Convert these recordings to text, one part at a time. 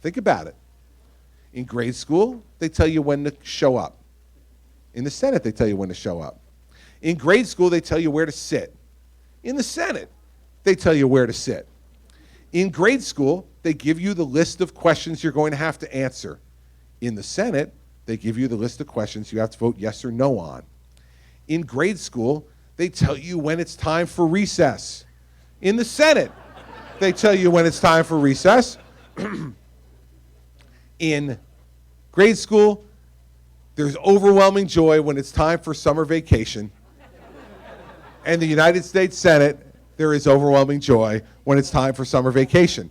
Think about it. In grade school, they tell you when to show up. In the Senate, they tell you when to show up. In grade school, they tell you where to sit. In the Senate, they tell you where to sit. In grade school, they give you the list of questions you're going to have to answer. In the Senate, they give you the list of questions you have to vote yes or no on. In grade school, they tell you when it's time for recess. In the Senate, they tell you when it's time for recess. In grade school, there's overwhelming joy when it's time for summer vacation. And the United States Senate, there is overwhelming joy when it's time for summer vacation.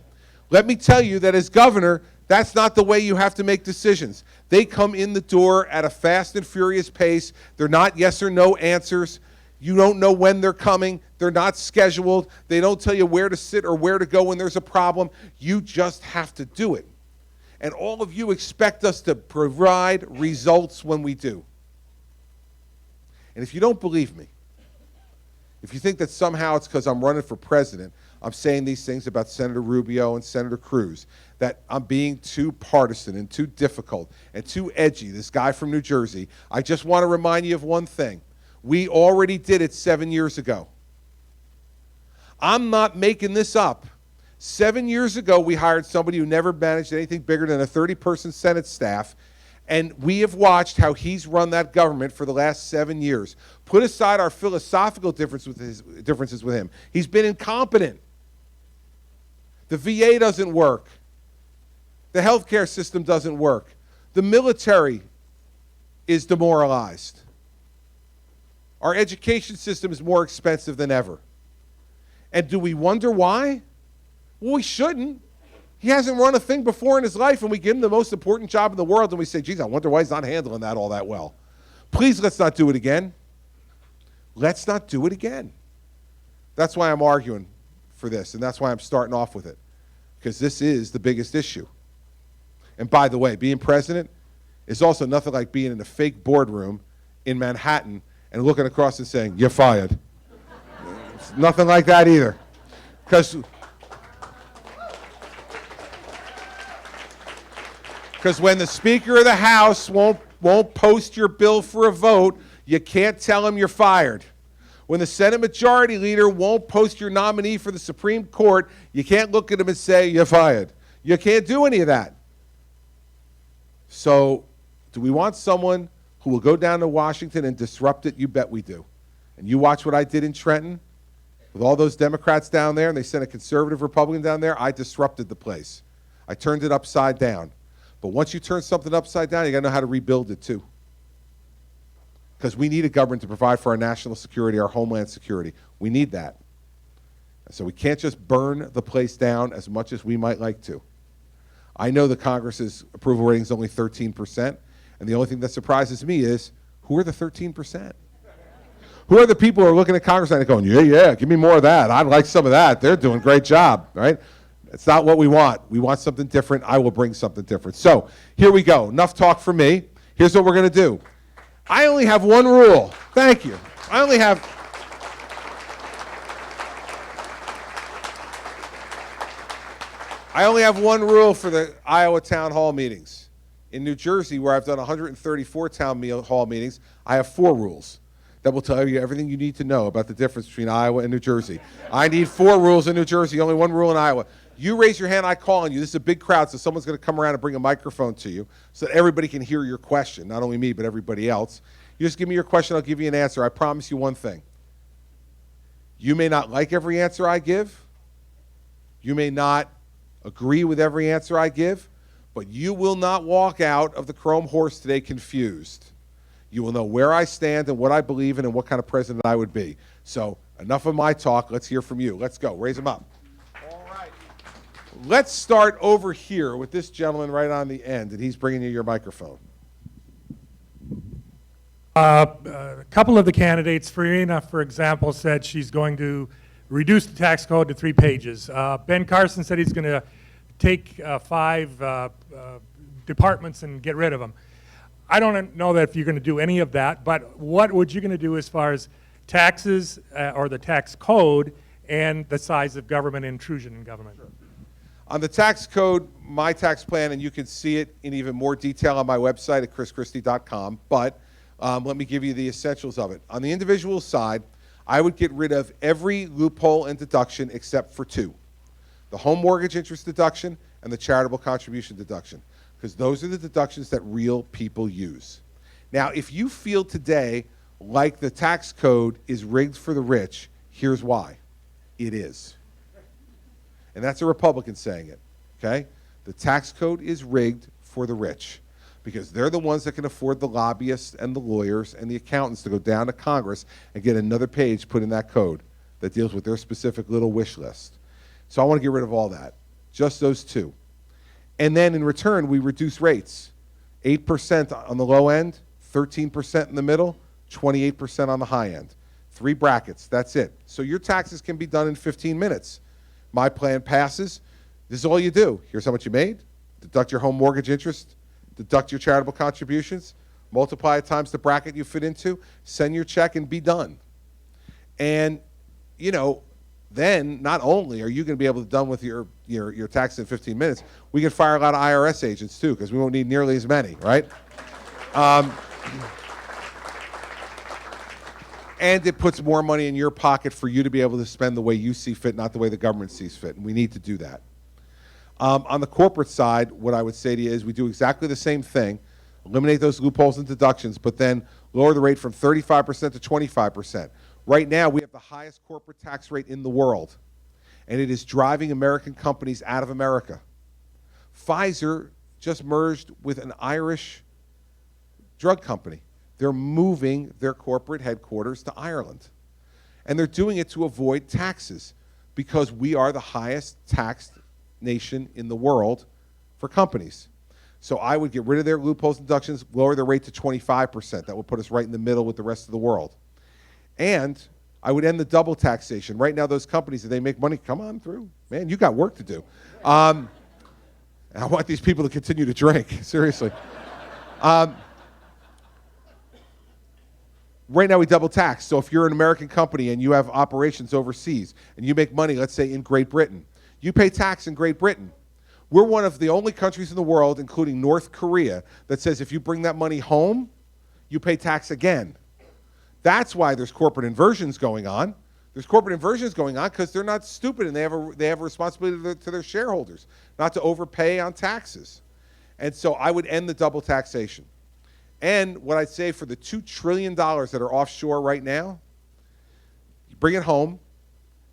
Let me tell you that as governor, that's not the way you have to make decisions. They come in the door at a fast and furious pace. They're not yes or no answers. You don't know when they're coming. They're not scheduled. They don't tell you where to sit or where to go when there's a problem. You just have to do it. And all of you expect us to provide results when we do. And if you don't believe me, if you think that somehow it's because I'm running for president, I'm saying these things about Senator Rubio and Senator Cruz, that I'm being too partisan and too difficult and too edgy, this guy from New Jersey, I just want to remind you of one thing. We already did it 7 years ago. I'm not making this up. 7 years ago, we hired somebody who never managed anything bigger than a 30-person Senate staff, and we have watched how he's run that government for the last 7 years. Put aside our philosophical differences with him. He's been incompetent. The VA doesn't work. The healthcare system doesn't work. The military is demoralized. Our education system is more expensive than ever. And do we wonder why? Well, we shouldn't. He hasn't run a thing before in his life, and we give him the most important job in the world, and we say, geez, I wonder why he's not handling that all that well. Please, let's not do it again. Let's not do it again. That's why I'm arguing for this, and that's why I'm starting off with it, because this is the biggest issue. And by the way, being president is also nothing like being in a fake boardroom in Manhattan and looking across and saying, you're fired. It's nothing like that either. Because when the Speaker of the House won't post your bill for a vote, you can't tell him you're fired. When the Senate Majority Leader won't post your nominee for the Supreme Court, you can't look at him and say, you're fired. You can't do any of that. So, do we want someone who will go down to Washington and disrupt it? You bet we do. And you watch what I did in Trenton with all those Democrats down there, and they sent a conservative Republican down there. I disrupted the place. I turned it upside down. But once you turn something upside down, you got to know how to rebuild it too. Because we need a government to provide for our national security, our homeland security. We need that. So we can't just burn the place down as much as we might like to. I know the Congress's approval rating is only 13%, and the only thing that surprises me is, who are the 13%? Who are the people who are looking at Congress and going, yeah, give me more of that. I'd like some of that. They're doing a great job, right? It's not what we want. We want something different. I will bring something different. So here we go. Enough talk for me. Here's what we're going to do. I only have one rule. Thank you. I only have one rule for the Iowa town hall meetings. In New Jersey, where I've done 134 town hall meetings, I have 4 rules that will tell you everything you need to know about the difference between Iowa and New Jersey. I need 4 rules in New Jersey, only 1 rule in Iowa. You raise your hand, I call on you. This is a big crowd, so someone's going to come around and bring a microphone to you so that everybody can hear your question, not only me, but everybody else. You just give me your question, I'll give you an answer. I promise you one thing. You may not like every answer I give. You may not agree with every answer I give, but you will not walk out of the Chrome Horse today confused. You will know where I stand and what I believe in and what kind of president I would be. So enough of my talk. Let's hear from you. Let's go. Raise them up. All right. Let's start over here with this gentleman right on the end, and he's bringing you your microphone. A couple of the candidates, Farina, for example, said she's going to reduce the tax code to 3 pages. Ben Carson said he's going to take 5 departments and get rid of them. I don't know that if you're going to do any of that, but what would you going to do as far as taxes or the tax code and the size of government intrusion in government? Sure. On the tax code, my tax plan, and you can see it in even more detail on my website at chrischristie.com, but let me give you the essentials of it. On the individual side, I would get rid of every loophole and deduction except for two: the home mortgage interest deduction and the charitable contribution deduction, because those are the deductions that real people use. Now, if you feel today like the tax code is rigged for the rich, here's why. It is. And that's a Republican saying it, okay? The tax code is rigged for the rich because they're the ones that can afford the lobbyists and the lawyers and the accountants to go down to Congress and get another page put in that code that deals with their specific little wish list. So I want to get rid of all that, just those two. And then in return, we reduce rates. 8% on the low end, 13% in the middle, 28% on the high end. 3 brackets, that's it. So your taxes can be done in 15 minutes. My plan passes. This is all you do. Here's how much you made. Deduct your home mortgage interest. Deduct your charitable contributions. Multiply it times the bracket you fit into. Send your check and be done. And, you know, then not only are you going to be able to done with your taxes in 15 minutes, we can fire a lot of IRS agents too, because we won't need nearly as many, right? And it puts more money in your pocket for you to be able to spend the way you see fit, not the way the government sees fit, and we need to do that. On the corporate side, what I would say to you is we do exactly the same thing, eliminate those loopholes and deductions, but then lower the rate from 35% to 25%. Right now, we have the highest corporate tax rate in the world, and it is driving American companies out of America. Pfizer just merged with an Irish drug company. They're moving their corporate headquarters to Ireland. And they're doing it to avoid taxes because we are the highest taxed nation in the world for companies. So I would get rid of their loopholes and deductions, lower their rate to 25%. That would put us right in the middle with the rest of the world. And I would end the double taxation. Right now, those companies, if they make money, come on through. Man, you got work to do. I want these people to continue to drink, seriously. Right now we double tax. So if you're an American company and you have operations overseas and you make money, let's say in Great Britain, you pay tax in Great Britain. We're one of the only countries in the world, including North Korea, that says if you bring that money home, you pay tax again. That's why there's corporate inversions going on. There's corporate inversions going on because they're not stupid and they have a responsibility to their shareholders, not to overpay on taxes. And so I would end the double taxation. And what I'd say for the $2 trillion that are offshore right now, you bring it home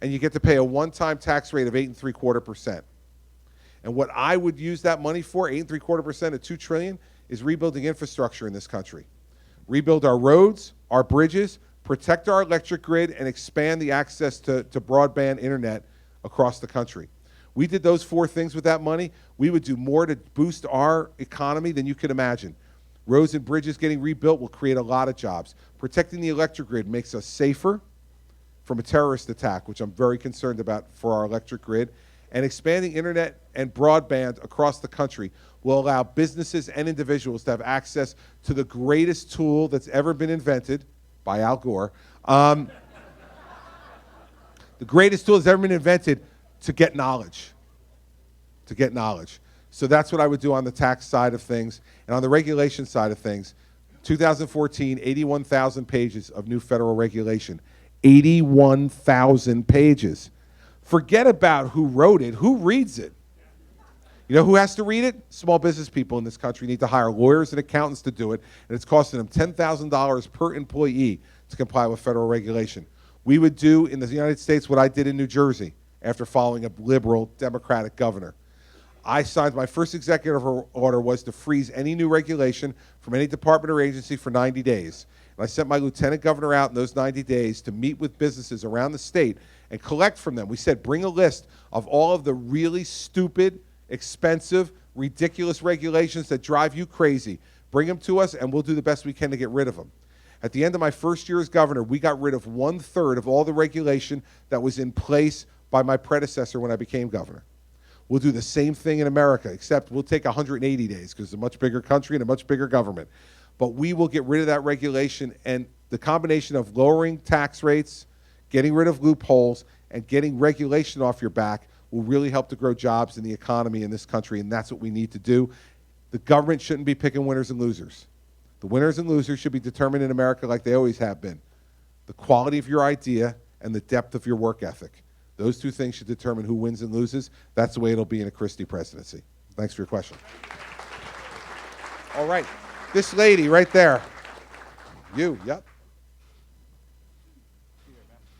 and you get to pay a one-time tax rate of 8.75%. And what I would use that money for, 8.75% of $2 trillion, is rebuilding infrastructure in this country. Rebuild our roads, our bridges, protect our electric grid, and expand the access to broadband internet across the country. We did those 4 things with that money. We would do more to boost our economy than you could imagine. Roads and bridges getting rebuilt will create a lot of jobs. Protecting the electric grid makes us safer from a terrorist attack, which I'm very concerned about for our electric grid. And expanding internet and broadband across the country will allow businesses and individuals to have access to the greatest tool that's ever been invented by Al Gore. The greatest tool that's ever been invented to get knowledge. To get knowledge. So that's what I would do on the tax side of things. And on the regulation side of things, 2014, 81,000 pages of new federal regulation. 81,000 pages. Forget about who wrote it. Who reads it? You know who has to read it? Small business people in this country need to hire lawyers and accountants to do it, and it's costing them $10,000 per employee to comply with federal regulation. We would do in the United States what I did in New Jersey after following a liberal Democratic governor. I signed, my first executive order was to freeze any new regulation from any department or agency for 90 days. And I sent my lieutenant governor out in those 90 days to meet with businesses around the state and collect from them. We said, bring a list of all of the really stupid, expensive, ridiculous regulations that drive you crazy. Bring them to us and we'll do the best we can to get rid of them. At the end of my first year as governor, we got rid of 1/3 of all the regulation that was in place by my predecessor when I became governor. We'll do the same thing in America, except we'll take 180 days because it's a much bigger country and a much bigger government. But we will get rid of that regulation, and the combination of lowering tax rates, getting rid of loopholes, and getting regulation off your back will really help to grow jobs in the economy in this country, and that's what we need to do. The government shouldn't be picking winners and losers. The winners and losers should be determined in America like they always have been. The quality of your idea and the depth of your work ethic. Those two things should determine who wins and loses. That's the way it'll be in a Christie presidency. Thanks for your question. All right, this lady right there. You, yep.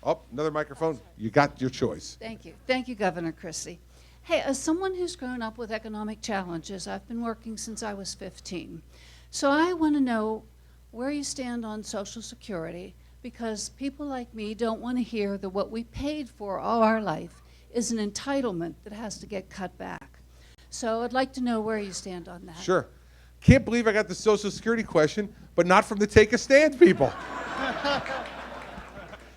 Oh, another microphone. You got your choice. Thank you. Thank you, Governor Christie. Hey, as someone who's grown up with economic challenges, I've been working since I was 15. So I want to know where you stand on Social Security, because people like me don't want to hear that what we paid for all our life is an entitlement that has to get cut back. So I'd like to know where you stand on that. Sure. Can't believe I got the Social Security question, but not from the Take a Stand people.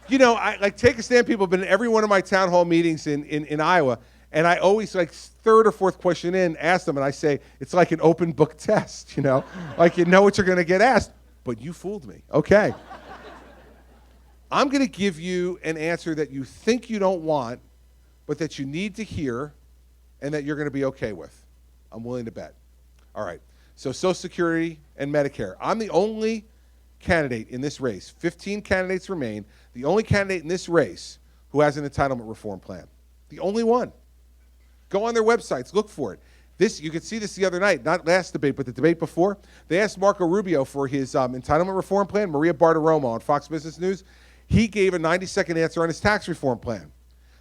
You know, like Take a Stand people have been in every one of my town hall meetings in Iowa, and I always, like, third or fourth question in, ask them, and I say, it's like an open book test, you know? Like, you know what you're going to get asked, but you fooled me. Okay. I'm going to give you an answer that you think you don't want, but that you need to hear, and that you're going to be okay with. I'm willing to bet. All right. So Social Security and Medicare. I'm the only candidate in this race. 15 candidates remain. The only candidate in this race who has an entitlement reform plan. The only one. Go on their websites. Look for it. This, you could see this the other night, not last debate, but the debate before. They asked Marco Rubio for his entitlement reform plan. Maria Bartiromo on Fox Business News. He gave a 90-second answer on his tax reform plan.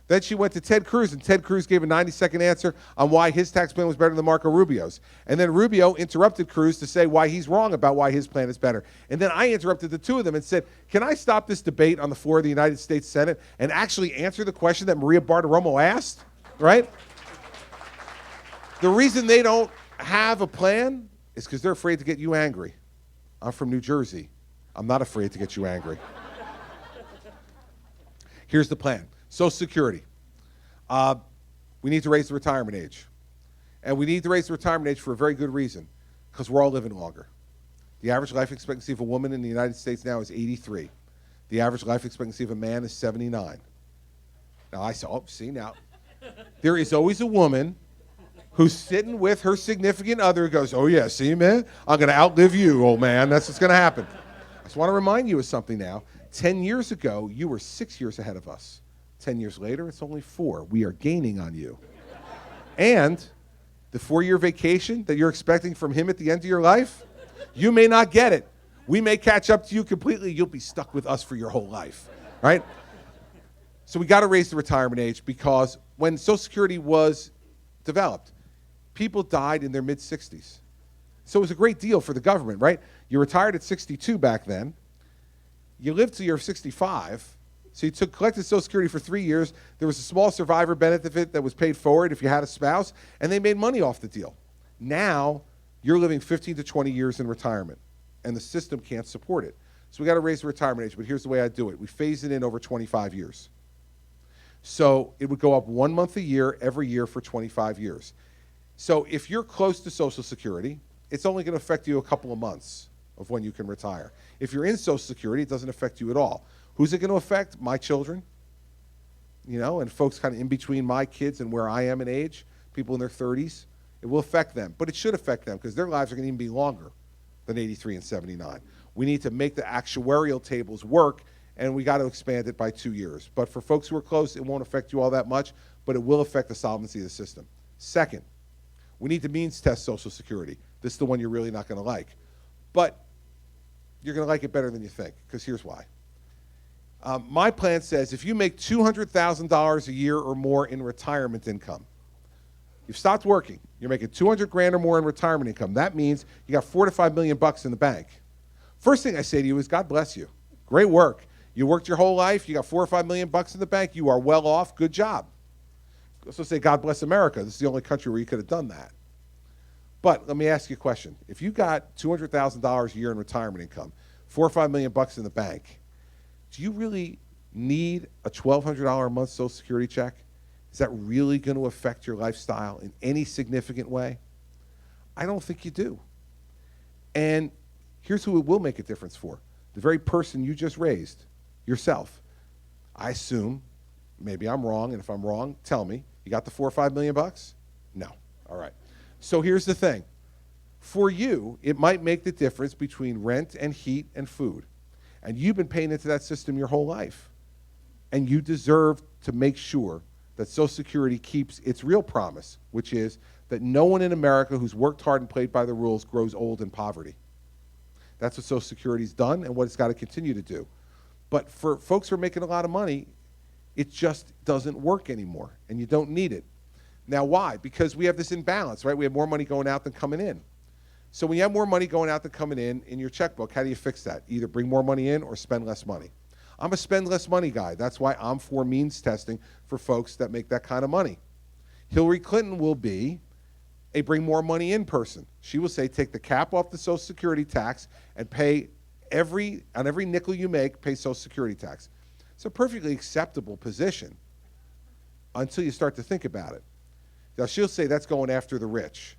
Then she went to Ted Cruz, and Ted Cruz gave a 90-second answer on why his tax plan was better than Marco Rubio's. And then Rubio interrupted Cruz to say why he's wrong about why his plan is better. And then I interrupted the two of them and said, can I stop this debate on the floor of the United States Senate and actually answer the question that Maria Bartiromo asked, right? The reason they don't have a plan is because they're afraid to get you angry. I'm from New Jersey. I'm not afraid to get you angry. Here's the plan. Social Security. We need to raise the retirement age. And we need to raise the retirement age for a very good reason, because we're all living longer. The average life expectancy of a woman in the United States now is 83. The average life expectancy of a man is 79. Now I say, oh, see now. There is always a woman who's sitting with her significant other who goes, oh yeah, see man, I'm going to outlive you, old man. That's what's going to happen. I just want to remind you of something now. 10 years ago, you were 6 years ahead of us. 10 years later, it's only 4. We are gaining on you. And the 4-year vacation that you're expecting from him at the end of your life, you may not get it. We may catch up to you completely. You'll be stuck with us for your whole life, right? So we got to raise the retirement age, because when Social Security was developed, people died in their mid-60s. So it was a great deal for the government, right? You retired at 62 back then. You lived till you're 65. So you collected Social Security for 3 years. There was a small survivor benefit that was paid forward if you had a spouse, and they made money off the deal. Now, you're living 15 to 20 years in retirement, and the system can't support it. So we got to raise the retirement age, but here's the way I do it. We phase it in over 25 years. So it would go up 1 month a year every year for 25 years. So if you're close to Social Security, it's only going to affect you a couple of months of when you can retire. If you're in Social Security, it doesn't affect you at all. Who's it going to affect? My children, you know, and folks kind of in between my kids and where I am in age, people in their 30s. It will affect them, but it should affect them because their lives are going to even be longer than 83 and 79. We need to make the actuarial tables work, and we got to expand it by 2 years. But for folks who are close, it won't affect you all that much, but it will affect the solvency of the system. Second, we need to means test Social Security. This is the one you're really not going to like. But you're going to like it better than you think, because here's why. My plan says if you make $200,000 a year or more in retirement income, you've stopped working, you're making 200 grand or more in retirement income. That means you got $4 to $5 million bucks in the bank. First thing I say to you is God bless you. Great work. You worked your whole life, you got $4 or $5 million bucks in the bank, you are well off, good job. I also say God bless America. This is the only country where you could have done that. But let me ask you a question. If you got $200,000 a year in retirement income, $4 or $5 million bucks in the bank, do you really need a $1,200 a month Social Security check? Is that really going to affect your lifestyle in any significant way? I don't think you do. And here's who it will make a difference for. The very person you just raised, yourself. I assume, maybe I'm wrong, and if I'm wrong, tell me, You got the 4 or 5 million bucks? No. All right. So here's the thing. For you, it might make the difference between rent and heat and food. And you've been paying into that system your whole life. And you deserve to make sure that Social Security keeps its real promise, which is that no one in America who's worked hard and played by the rules grows old in poverty. That's what Social Security's done and what it's got to continue to do. But for folks who are making a lot of money, it just doesn't work anymore, and you don't need it. Now, why? Because we have this imbalance, right? We have more money going out than coming in. So when you have more money going out than coming in your checkbook, how do you fix that? Either bring more money in or spend less money. I'm a spend less money guy. That's why I'm for means testing for folks that make that kind of money. Hillary Clinton will be a bring more money in person. She will say, take the cap off the Social Security tax and pay on every nickel you make, pay Social Security tax. It's a perfectly acceptable position until you start to think about it. Now, she'll say that's going after the rich.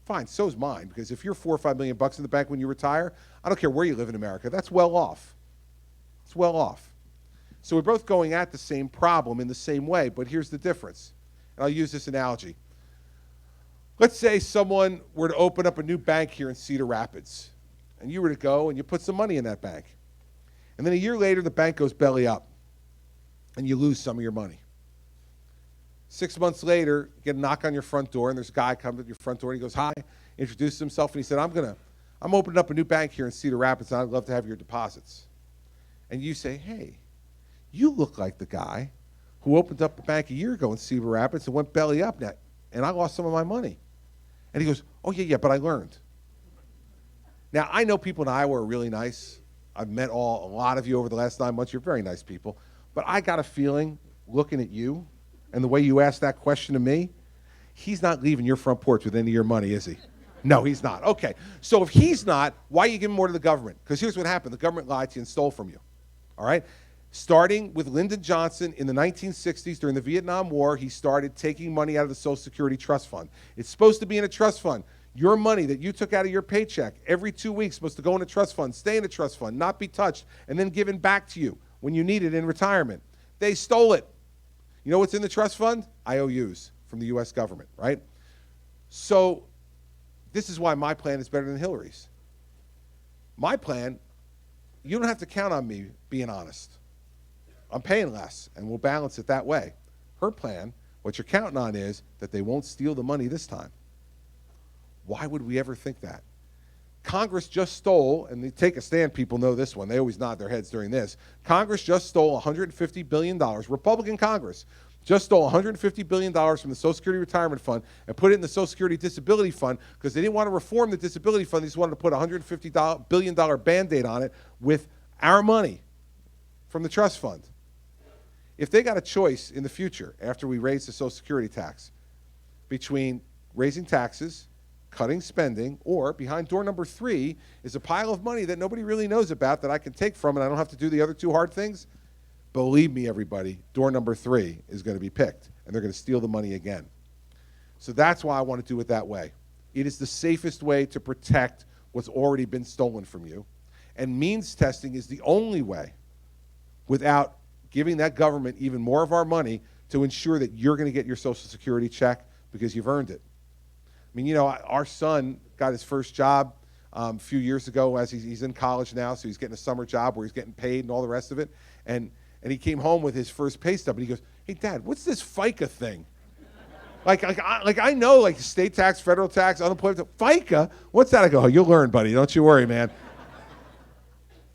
Fine, so's mine, because if you're 4 or 5 million bucks in the bank when you retire, I don't care where you live in America, that's well off. It's well off. So we're both going at the same problem in the same way, but here's the difference. And I'll use this analogy. Let's say someone were to open up a new bank here in Cedar Rapids, and you were to go and you put some money in that bank. And then a year later, the bank goes belly up, and you lose some of your money. 6 months later, you get a knock on your front door, and there's a guy comes to your front door, and he goes, hi, introduces himself, and he said, I'm opening up a new bank here in Cedar Rapids, and I'd love to have your deposits. And you say, hey, you look like the guy who opened up a bank a year ago in Cedar Rapids and went belly up, and I lost some of my money. And he goes, oh, yeah, but I learned. Now, I know people in Iowa are really nice. I've met a lot of you over the last 9 months. You're very nice people. But I got a feeling, looking at you, and the way you asked that question to me, he's not leaving your front porch with any of your money, is he? No, he's not. Okay, so if he's not, why are you giving more to the government? Because here's what happened. The government lied to you and stole from you, all right? Starting with Lyndon Johnson in the 1960s during the Vietnam War, he started taking money out of the Social Security Trust Fund. It's supposed to be in a trust fund. Your money that you took out of your paycheck every 2 weeks supposed to go in a trust fund, stay in a trust fund, not be touched, and then given back to you when you need it in retirement. They stole it. You know what's in the trust fund? IOUs from the U.S. government, right? So this is why my plan is better than Hillary's. My plan, you don't have to count on me being honest. I'm paying less, and we'll balance it that way. Her plan, what you're counting on is that they won't steal the money this time. Why would we ever think that? Congress just stole, and they take a stand, people know this one, they always nod their heads during this. Congress just stole $150 billion, Republican Congress just stole $150 billion from the Social Security Retirement Fund and put it in the Social Security Disability Fund because they didn't want to reform the Disability Fund, they just wanted to put a $150 billion Band-Aid on it with our money from the trust fund. If they got a choice in the future, after we raise the Social Security tax, between raising taxes, cutting spending, or behind door number 3 is a pile of money that nobody really knows about that I can take from and I don't have to do the other 2 hard things, believe me, everybody, door number 3 is going to be picked, and they're going to steal the money again. So that's why I want to do it that way. It is the safest way to protect what's already been stolen from you, and means testing is the only way without giving that government even more of our money to ensure that you're going to get your Social Security check because you've earned it. I mean, you know, our son got his first job a few years ago as he's in college now, so he's getting a summer job where he's getting paid and all the rest of it. And he came home with his first pay stub, and he goes, hey, Dad, what's this FICA thing? I know, like, state tax, federal tax, unemployment, FICA? What's that? I go, oh, you'll learn, buddy. Don't you worry, man.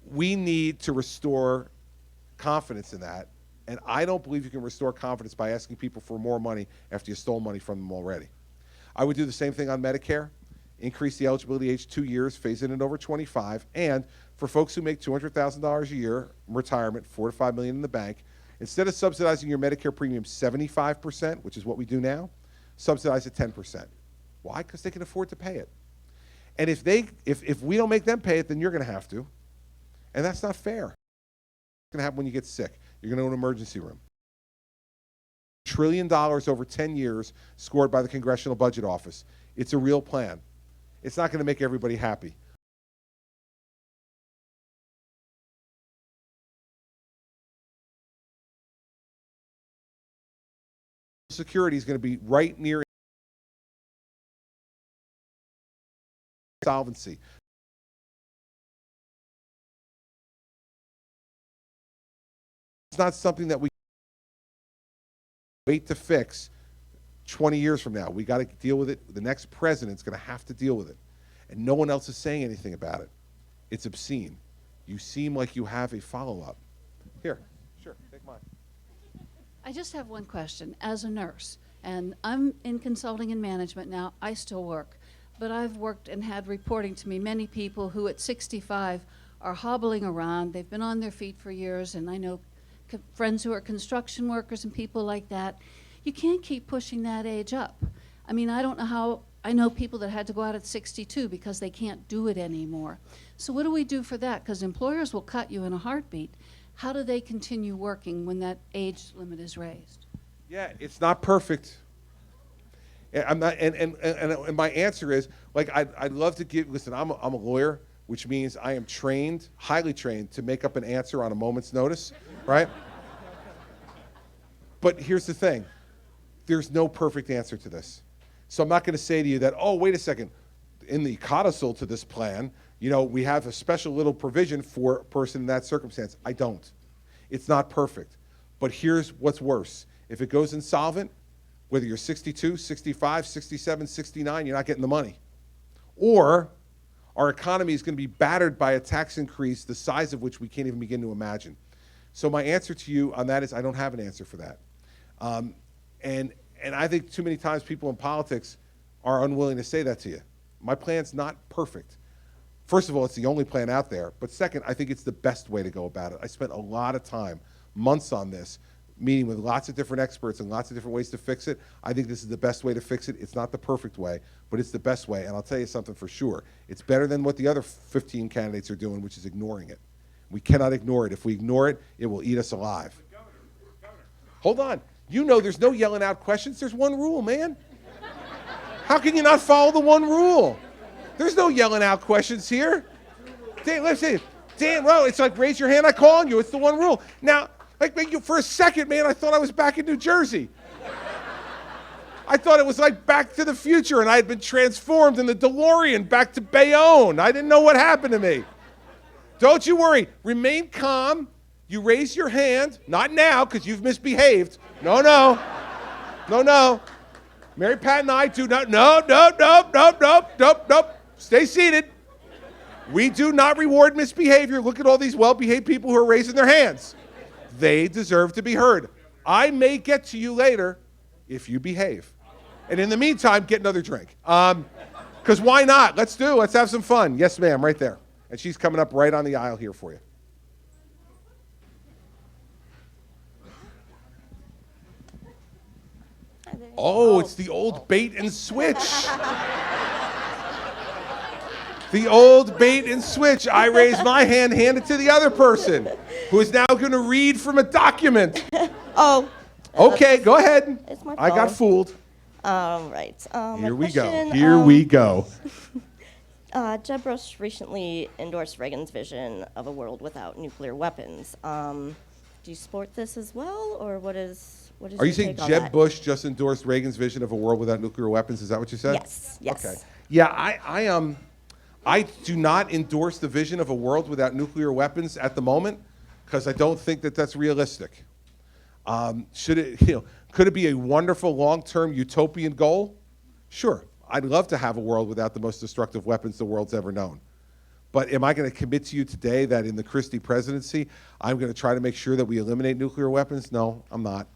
We need to restore confidence in that, and I don't believe you can restore confidence by asking people for more money after you stole money from them already. I would do the same thing on Medicare, increase the eligibility age 2 years, phase it in over 25, and for folks who make $200,000 a year, retirement, $4 to $5 million in the bank, instead of subsidizing your Medicare premium 75%, which is what we do now, subsidize it 10%. Why? Because they can afford to pay it. And if we don't make them pay it, then you're going to have to, and that's not fair. What's going to happen when you get sick? You're going to go to an emergency room. $1 trillion over 10 years scored by the Congressional Budget Office. It's a real plan. It's not going to make everybody happy. Security is going to be right near insolvency. It's not something that we wait to fix 20 years from now. We got to deal with it. The next president's going to have to deal with it. And no one else is saying anything about it. It's obscene. You seem like you have a follow-up. Here, sure, take mine. I just have one question. As a nurse, and I'm in consulting and management now, I still work, but I've worked and had reporting to me many people who at 65 are hobbling around. They've been on their feet for years, and I know friends who are construction workers and people like that. You can't keep pushing that age up. I mean, I don't know how, I know people that had to go out at 62 because they can't do it anymore. So what do we do for that? Because employers will cut you in a heartbeat. How do they continue working when that age limit is raised? Yeah, it's not perfect. And I'm not, and my answer is, like, I'd love to give, listen, I'm a lawyer, which means I am trained, highly trained, to make up an answer on a moment's notice, right? But here's the thing. There's no perfect answer to this. So I'm not going to say to you that, oh, wait a second, in the codicil to this plan, you know, we have a special little provision for a person in that circumstance. I don't. It's not perfect. But here's what's worse. If it goes insolvent, whether you're 62, 65, 67, 69, you're not getting the money. Or our economy is going to be battered by a tax increase the size of which we can't even begin to imagine. So my answer to you on that is I don't have an answer for that. And I think too many times people in politics are unwilling to say that to you. My plan's not perfect. First of all, it's the only plan out there. But second, I think it's the best way to go about it. I spent a lot of time, months on this, meeting with lots of different experts and lots of different ways to fix it. I think this is the best way to fix it. It's not the perfect way, but it's the best way. And I'll tell you something for sure. It's better than what the other 15 candidates are doing, which is ignoring it. We cannot ignore it. If we ignore it, it will eat us alive. Governor. Hold on. You know there's no yelling out questions. There's one rule, man. How can you not follow the one rule? There's no yelling out questions here. Dan, let's see. Dan, well, it's like raise your hand, I call on you. It's the one rule. Now, like for a second, man, I thought I was back in New Jersey. I thought it was like Back to the Future, and I had been transformed in the DeLorean back to Bayonne. I didn't know what happened to me. Don't you worry. Remain calm. You raise your hand. Not now, because you've misbehaved. No, no. No, no. Mary Pat and I do not. No. Stay seated. We do not reward misbehavior. Look at all these well-behaved people who are raising their hands. They deserve to be heard. I may get to you later if you behave. And in the meantime, get another drink. Because why not? Let's have some fun. Yes, ma'am, right there. And she's coming up right on the aisle here for you. Oh, it's the old bait and switch. The old bait and switch. I raise my hand, hand it to the other person, who is now going to read from a document. Oh. Okay, go ahead. It's my I got phone. fooled. Right. Here we go. Question, Here we go. Jeb Bush recently endorsed Reagan's vision of a world without nuclear weapons. Do you support this as well, or what is Are your you saying take on Jeb that? Bush just endorsed Reagan's vision of a world without nuclear weapons? Is that what you said? Yes. Yes. Okay. Yeah, I do not endorse the vision of a world without nuclear weapons at the moment because I don't think that that's realistic. Could it be a wonderful long-term utopian goal? Sure. I'd love to have a world without the most destructive weapons the world's ever known. But am I going to commit to you today that in the Christie presidency, I'm going to try to make sure that we eliminate nuclear weapons? No, I'm not.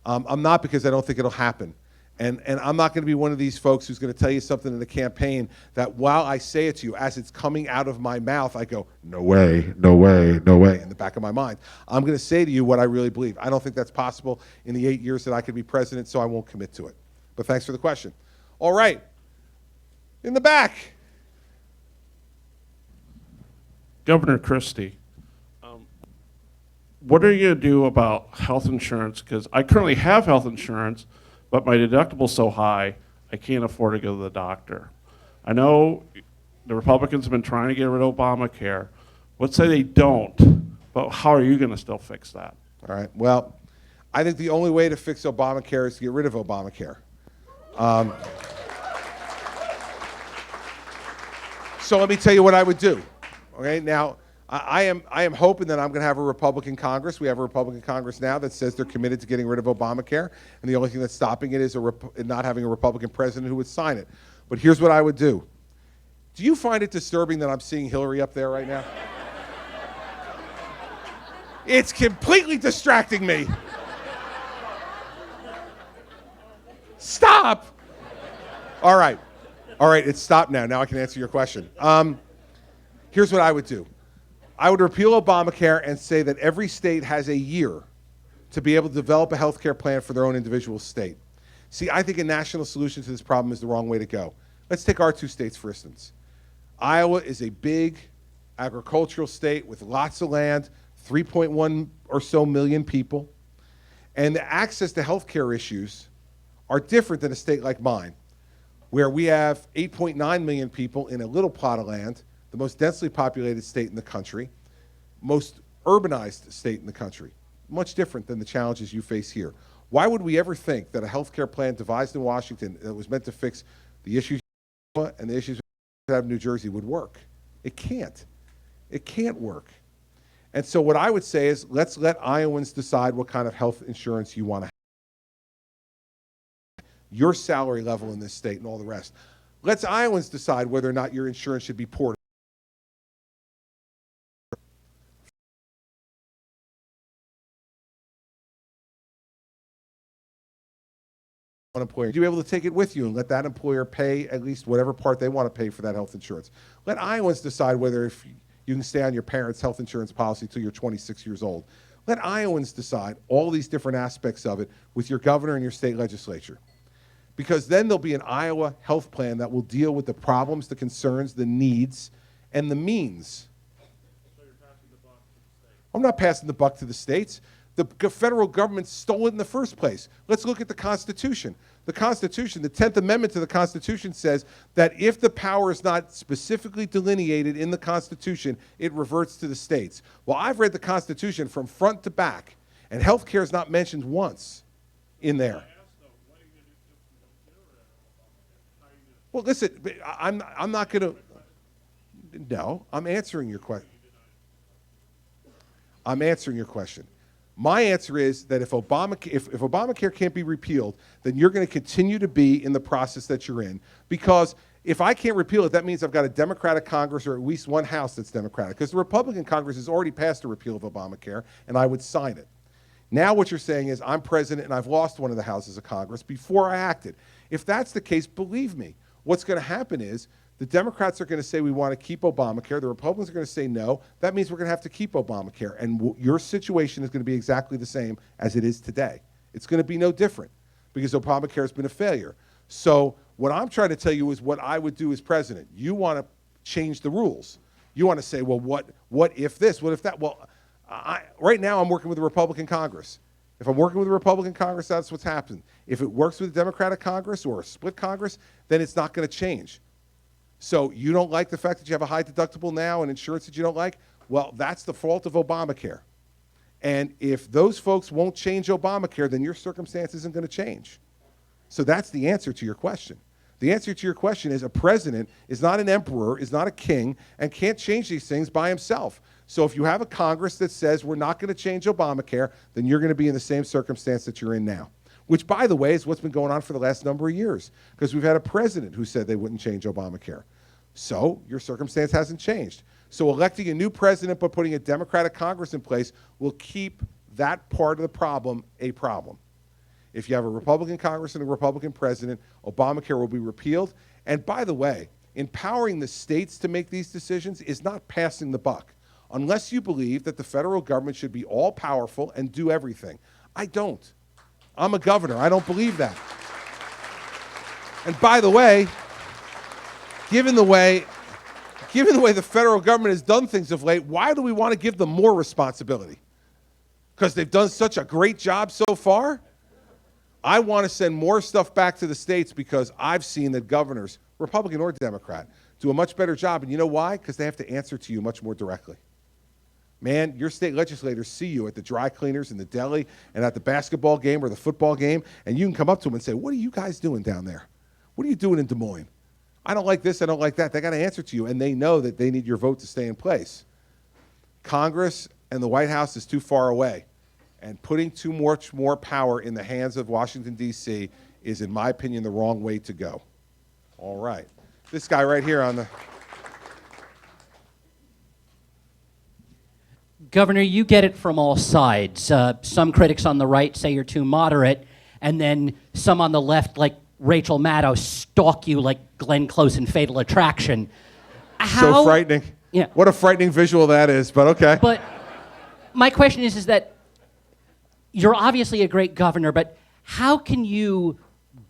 I'm not because I don't think it'll happen. And I'm not going to be one of these folks who's going to tell you something in the campaign that while I say it to you, as it's coming out of my mouth, I go, no way, no way, no way, in the back of my mind. I'm going to say to you what I really believe. I don't think that's possible in the 8 years that I could be president, so I won't commit to it. But thanks for the question. All right. In the back. Governor Christie, what are you going to do about health insurance? Because I currently have health insurance, but my deductible's so high, I can't afford to go to the doctor. I know the Republicans have been trying to get rid of Obamacare. Let's say they don't, but how are you going to still fix that? All right. Well, I think the only way to fix Obamacare is to get rid of Obamacare. So let me tell you what I would do. Okay, now I am hoping that I'm going to have a Republican Congress. We have a Republican Congress now that says they're committed to getting rid of Obamacare, and the only thing that's stopping it is not having a Republican president who would sign it. But here's what I would do. Do you find it disturbing that I'm seeing Hillary up there right now? It's completely distracting me. Stop! All right, it's stopped now. Now I can answer your question. Here's what I would do. I would repeal Obamacare and say that every state has a year to be able to develop a health care plan for their own individual state. See, I think a national solution to this problem is the wrong way to go. Let's take our two states, for instance. Iowa is a big agricultural state with lots of land, 3.1 or so million people, and the access to health care issues are different than a state like mine, where we have 8.9 million people in a little plot of land, the most densely populated state in the country, most urbanized state in the country, much different than the challenges you face here. Why would we ever think that a health care plan devised in Washington that was meant to fix the issues and the issues we have in New Jersey would work? It can't. It can't work. And so what I would say is let's let Iowans decide what kind of health insurance you want to have, your salary level in this state and all the rest. Let's Iowans decide whether or not your insurance should be ported. One employer, you'll be able to take it with you and let that employer pay at least whatever part they want to pay for that health insurance. Let Iowans decide whether if you can stay on your parents' health insurance policy until you're 26 years old. Let Iowans decide all these different aspects of it with your governor and your state legislature. Because then there'll be an Iowa health plan that will deal with the problems, the concerns, the needs, and the means. So you're passing the buck to the state? I'm not passing the buck to the states. The federal government stole it in the first place. Let's look at the Constitution. The Constitution, the 10th Amendment to the Constitution says that if the power is not specifically delineated in the Constitution, it reverts to the states. Well, I've read the Constitution from front to back, and health care is not mentioned once in there. Well, listen, I'm not going to. No, I'm answering your question. I'm answering your question. My answer is that if Obamacare can't be repealed, then you're going to continue to be in the process that you're in. Because if I can't repeal it, that means I've got a Democratic Congress or at least one House that's Democratic. Because the Republican Congress has already passed a repeal of Obamacare, and I would sign it. Now what you're saying is I'm president and I've lost one of the houses of Congress before I acted. If that's the case, believe me, what's going to happen is the Democrats are going to say we want to keep Obamacare. The Republicans are going to say no. That means we're going to have to keep Obamacare. And your situation is going to be exactly the same as it is today. It's going to be no different because Obamacare has been a failure. So what I'm trying to tell you is what I would do as president. You want to change the rules. You want to say, well, what if this? What if that? Well, right now I'm working with the Republican Congress. If I'm working with the Republican Congress, that's what's happened. If it works with the Democratic Congress or a split Congress, then it's not going to change. So you don't like the fact that you have a high deductible now and insurance that you don't like? Well, that's the fault of Obamacare. And if those folks won't change Obamacare, then your circumstance isn't going to change. So that's the answer to your question. The answer to your question is a president is not an emperor, is not a king, and can't change these things by himself. So if you have a Congress that says we're not going to change Obamacare, then you're going to be in the same circumstance that you're in now. Which, by the way, is what's been going on for the last number of years, because we've had a president who said they wouldn't change Obamacare. So your circumstance hasn't changed. So electing a new president but putting a Democratic Congress in place will keep that part of the problem a problem. If you have a Republican Congress and a Republican president, Obamacare will be repealed. And by the way, empowering the states to make these decisions is not passing the buck, unless you believe that the federal government should be all-powerful and do everything. I don't. I'm a governor. I don't believe that. And by the way, given the way the federal government has done things of late, why do we want to give them more responsibility? Because they've done such a great job so far? I want to send more stuff back to the states because I've seen that governors, Republican or Democrat, do a much better job. And you know why? Because they have to answer to you much more directly. Man, your state legislators see you at the dry cleaners and the deli and at the basketball game or the football game, and you can come up to them and say, what are you guys doing down there? What are you doing in Des Moines? I don't like this, I don't like that. They got to answer to you, and they know that they need your vote to stay in place. Congress and the White House is too far away, and putting too much more power in the hands of Washington, D.C. is, in my opinion, the wrong way to go. All right. This guy right here on the... Governor, you get it from all sides. Some critics on the right say you're too moderate, and then some on the left, like Rachel Maddow, stalk you like Glenn Close in Fatal Attraction. So frightening. Yeah. What a frightening visual that is, but okay. But my question is that you're obviously a great governor, but how can you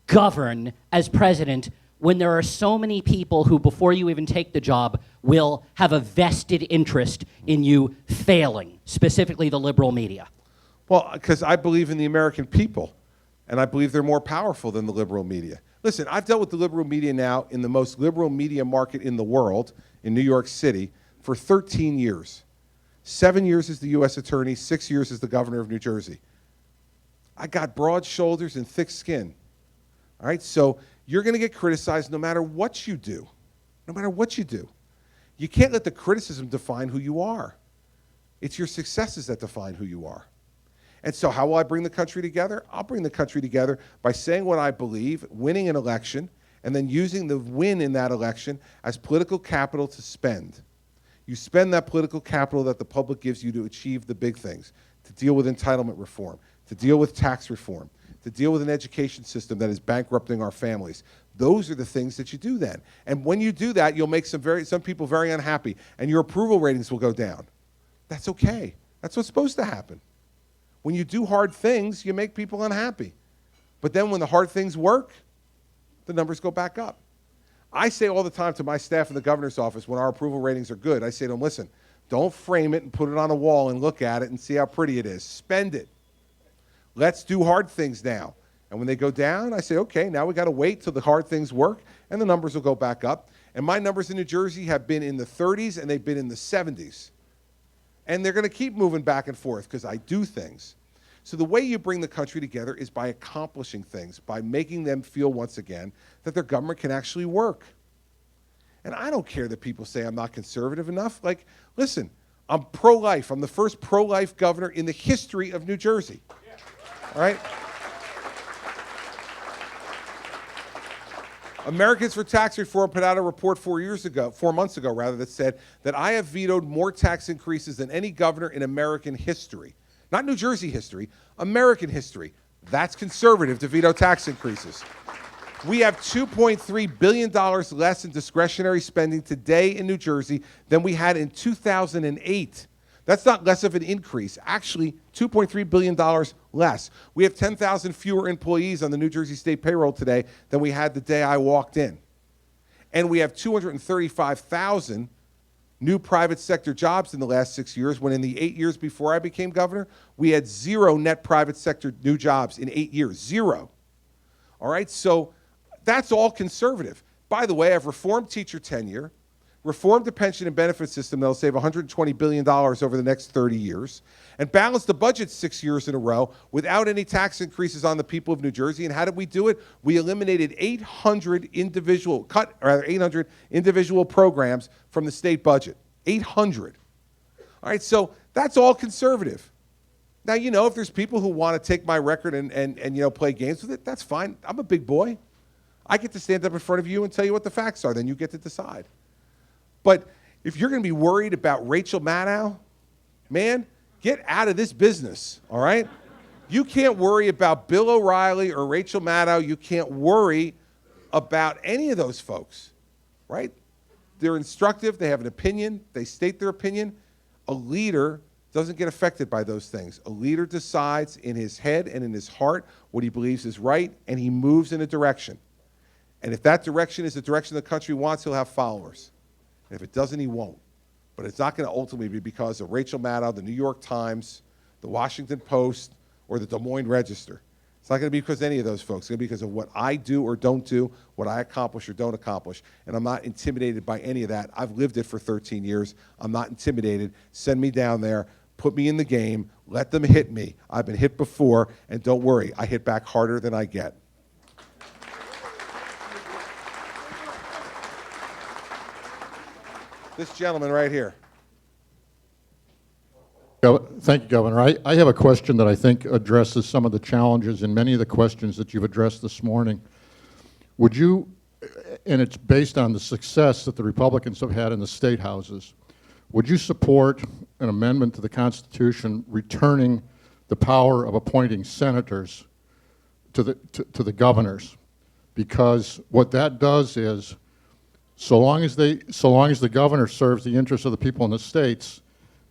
govern as president when there are so many people who, before you even take the job, will have a vested interest in you failing, specifically the liberal media? Well, because I believe in the American people, and I believe they're more powerful than the liberal media. Listen, I've dealt with the liberal media now in the most liberal media market in the world, in New York City, for 13 years. 7 years as the U.S. attorney, 6 years as the governor of New Jersey. I got broad shoulders and thick skin. All right, so you're going to get criticized no matter what you do. No matter what you do. You can't let the criticism define who you are. It's your successes that define who you are. And so how will I bring the country together? I'll bring the country together by saying what I believe, winning an election, and then using the win in that election as political capital to spend. You spend that political capital that the public gives you to achieve the big things, to deal with entitlement reform, to deal with tax reform, to deal with an education system that is bankrupting our families. Those are the things that you do then. And when you do that, you'll make some people very unhappy, and your approval ratings will go down. That's okay. That's what's supposed to happen. When you do hard things, you make people unhappy. But then when the hard things work, the numbers go back up. I say all the time to my staff in the governor's office when our approval ratings are good, I say to them, listen, don't frame it and put it on a wall and look at it and see how pretty it is. Spend it. Let's do hard things now. And when they go down, I say, okay, now we got to wait till the hard things work, and the numbers will go back up. And my numbers in New Jersey have been in the 30s, and they've been in the 70s. And they're going to keep moving back and forth because I do things. So the way you bring the country together is by accomplishing things, by making them feel once again that their government can actually work. And I don't care that people say I'm not conservative enough. Like, listen, I'm pro-life. I'm the first pro-life governor in the history of New Jersey. All right? Americans for Tax Reform put out a report 4 months ago, that said that I have vetoed more tax increases than any governor in American history. Not New Jersey history, American history. That's conservative to veto tax increases. We have $2.3 billion less in discretionary spending today in New Jersey than we had in 2008. That's not less of an increase. Actually, $2.3 billion less. We have 10,000 fewer employees on the New Jersey state payroll today than we had the day I walked in. And we have 235,000 new private sector jobs in the last 6 years, when in the 8 years before I became governor, we had 0 net private sector new jobs in 8 years. 0. All right, so that's all conservative. By the way, I've reformed teacher tenure, reformed the pension and benefit system that'll save $120 billion over the next 30 years, and balanced the budget 6 years in a row without any tax increases on the people of New Jersey. And how did we do it? We eliminated 800 individual programs from the state budget. 800. All right, so that's all conservative. Now, you know, if there's people who want to take my record and you know, play games with it, that's fine. I'm a big boy. I get to stand up in front of you and tell you what the facts are. Then you get to decide. But if you're going to be worried about Rachel Maddow, man, get out of this business, all right? You can't worry about Bill O'Reilly or Rachel Maddow. You can't worry about any of those folks, right? They're instructive. They have an opinion. They state their opinion. A leader doesn't get affected by those things. A leader decides in his head and in his heart what he believes is right, and he moves in a direction. And if that direction is the direction the country wants, he'll have followers. And if it doesn't, he won't. But it's not going to ultimately be because of Rachel Maddow, the New York Times, the Washington Post, or the Des Moines Register. It's not going to be because of any of those folks. It's going to be because of what I do or don't do, what I accomplish or don't accomplish. And I'm not intimidated by any of that. I've lived it for 13 years. I'm not intimidated. Send me down there. Put me in the game. Let them hit me. I've been hit before, and don't worry, I hit back harder than I get. This gentleman right here. Thank you, Governor. I have a question that I think addresses some of the challenges and many of the questions that you've addressed this morning. Would you, and it's based on the success that the Republicans have had in the state houses, would you support an amendment to the Constitution returning the power of appointing senators to the governors? Because what that does is, so long as the governor serves the interests of the people in the states,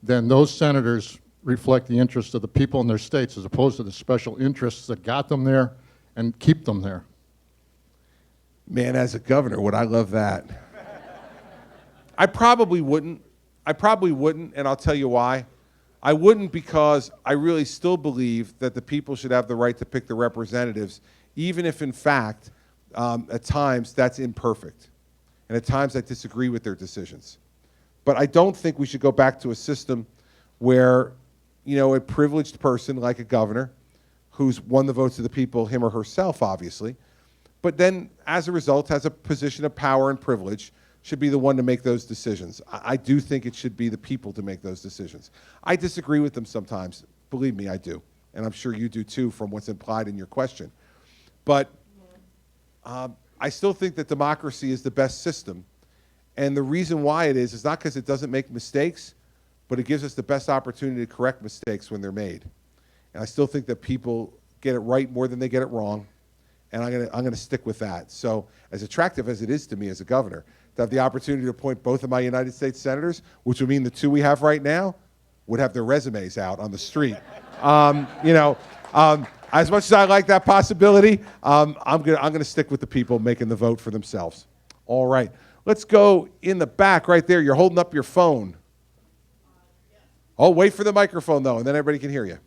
then those senators reflect the interests of the people in their states as opposed to the special interests that got them there and keep them there. Man, as a governor, would I love that. I probably wouldn't. And I'll tell you why. I wouldn't because I really still believe that the people should have the right to pick the representatives, even if, in fact, at times that's imperfect. And at times I disagree with their decisions. But I don't think we should go back to a system where, a privileged person like a governor who's won the votes of the people, him or herself, obviously, but then as a result has a position of power and privilege, should be the one to make those decisions. I do think it should be the people to make those decisions. I disagree with them sometimes. Believe me, I do. And I'm sure you do too from what's implied in your question. But I still think that democracy is the best system. And the reason why it is not because it doesn't make mistakes, but it gives us the best opportunity to correct mistakes when they're made. And I still think that people get it right more than they get it wrong. And I'm gonna stick with that. So as attractive as it is to me as a governor, to have the opportunity to appoint both of my United States senators, which would mean the two we have right now would have their resumes out on the street. As much as I like that possibility, I'm gonna stick with the people making the vote for themselves. All right. Let's go in the back right there. You're holding up your phone. Oh, wait for the microphone, though, and then everybody can hear you.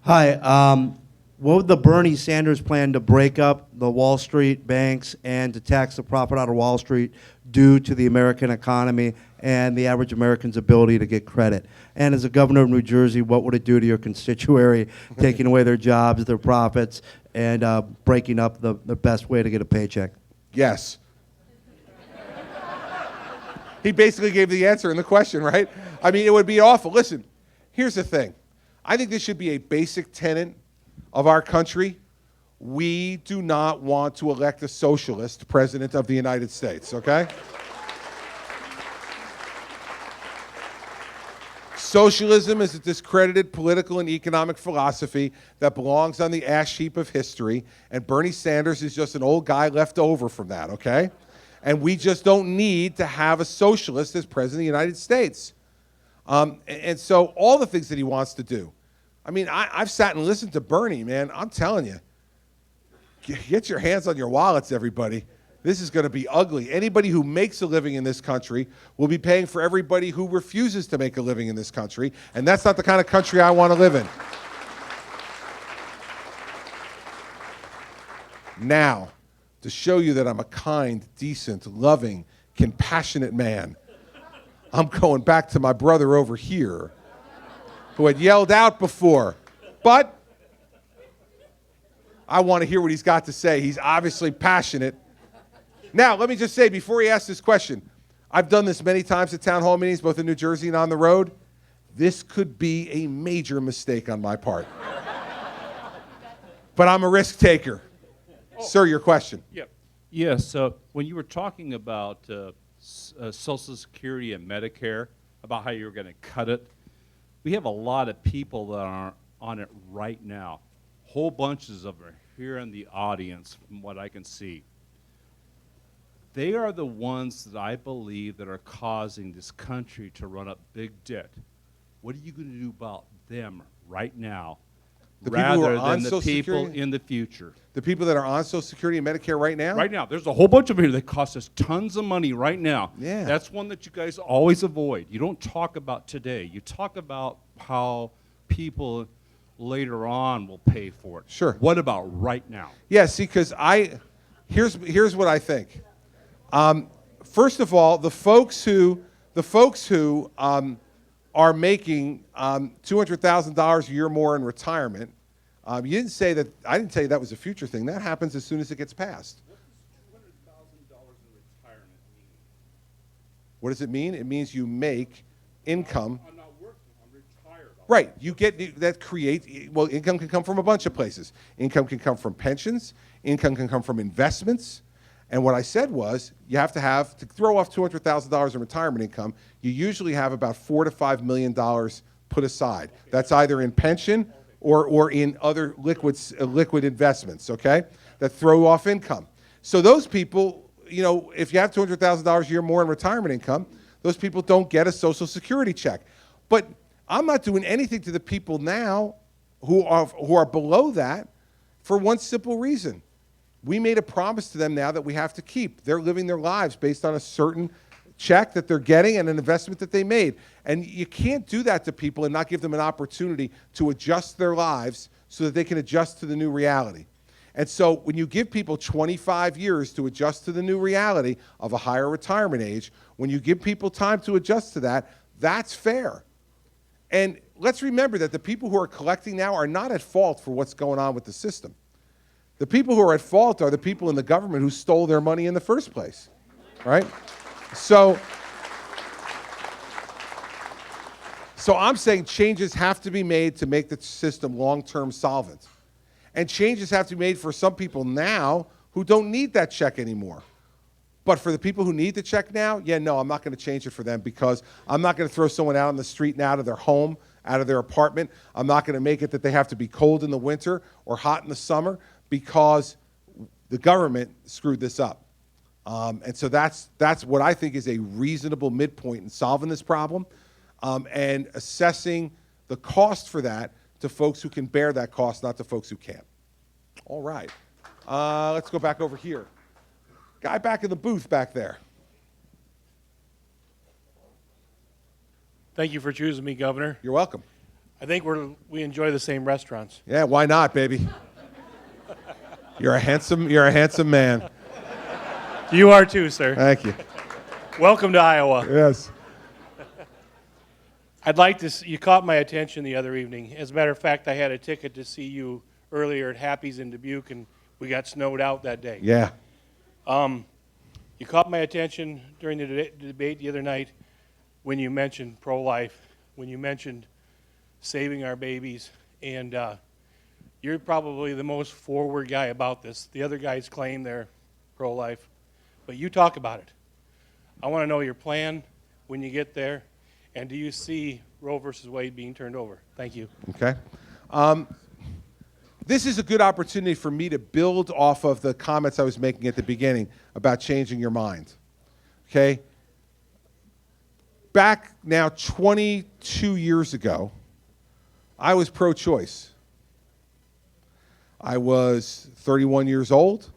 Hi. What would the Bernie Sanders plan to break up the Wall Street banks and to tax the profit out of Wall Street do to the American economy and the average American's ability to get credit? And as a governor of New Jersey, what would it do to your constituency, taking away their jobs, their profits, and breaking up the best way to get a paycheck? Yes. He basically gave the answer in the question, right? I mean, it would be awful. Listen, here's the thing. I think this should be a basic tenet of our country. We do not want to elect a socialist president of the United States, okay? Socialism is a discredited political and economic philosophy that belongs on the ash heap of history, and Bernie Sanders is just an old guy left over from that, okay? And we just don't need to have a socialist as president of the United States. And so all the things that he wants to do. I mean, I've sat and listened to Bernie, man. I'm telling you, get your hands on your wallets, everybody. This is going to be ugly. Anybody who makes a living in this country will be paying for everybody who refuses to make a living in this country, and that's not the kind of country I want to live in. Now, to show you that I'm a kind, decent, loving, compassionate man, I'm going back to my brother over here who had yelled out before. But I want to hear what he's got to say. He's obviously passionate. Now, let me just say, before he asks this question, I've done this many times at town hall meetings, both in New Jersey and on the road. This could be a major mistake on my part. But I'm a risk taker. Sir, your question. Yes, when you were talking about Social Security and Medicare, about how you were going to cut it, we have a lot of people that are on it right now. Whole bunches of them are here in the audience, from what I can see. They are the ones that I believe that are causing this country to run up big debt. What are you going to do about them right now? The people who are rather on than the Social people Security? in the future. The people that are on Social Security and Medicare right now? Right now, there's a whole bunch of them here that cost us tons of money right now. Yeah. That's one that you guys always avoid. You don't talk about today. You talk about how people later on will pay for it. Sure. What about right now? Yeah, see, because here's what I think. First of all, the folks who are making $200,000 a year more in retirement, you didn't say that. I didn't tell you that was a future thing. That happens as soon as it gets passed. What does $200,000 in retirement mean? What does it mean? It means you make income. I'm not working. I'm retired. Right. You get that create. Well, income can come from a bunch of places. Income can come from pensions. Income can come from investments. And what I said was, you have to throw off $200,000 in retirement income. You usually have about $4 to $5 million put aside. That's either in pension or in other liquid investments. Okay, that throw off income. So those people, you know, if you have $200,000 a year more in retirement income, those people don't get a Social Security check. But I'm not doing anything to the people now who are below that for one simple reason. We made a promise to them now that we have to keep. They're living their lives based on a certain check that they're getting and an investment that they made. And you can't do that to people and not give them an opportunity to adjust their lives so that they can adjust to the new reality. And so when you give people 25 years to adjust to the new reality of a higher retirement age, when you give people time to adjust to that, that's fair. And let's remember that the people who are collecting now are not at fault for what's going on with the system. The people who are at fault are the people in the government who stole their money in the first place, right? So I'm saying changes have to be made to make the system long-term solvent. And changes have to be made for some people now who don't need that check anymore. But for the people who need the check now, yeah, no, I'm not going to change it for them because I'm not going to throw someone out on the street and out of their home, out of their apartment. I'm not going to make it that they have to be cold in the winter or hot in the summer because the government screwed this up. And so that's what I think is a reasonable midpoint in solving this problem and assessing the cost for that to folks who can bear that cost, not to folks who can't. All right. Let's go back over here. Guy back in the booth back there. Thank you for choosing me, Governor. You're welcome. I think we enjoy the same restaurants. Yeah, why not, baby? You're a handsome man. You are too, sir. Thank you. Welcome to Iowa. Yes. I'd like to you caught my attention the other evening. As a matter of fact, I had a ticket to see you earlier at Happy's in Dubuque, and we got snowed out that day. Yeah. You caught my attention during the debate the other night when you mentioned pro-life, when you mentioned saving our babies, and you're probably the most forward guy about this. The other guys claim they're pro-life, but you talk about it. I want to know your plan when you get there, and do you see Roe versus Wade being turned over? Thank you. Okay. This is a good opportunity for me to build off of the comments I was making at the beginning about changing your mind. Okay? Back now 22 years ago, I was pro-choice. I was 31 years old.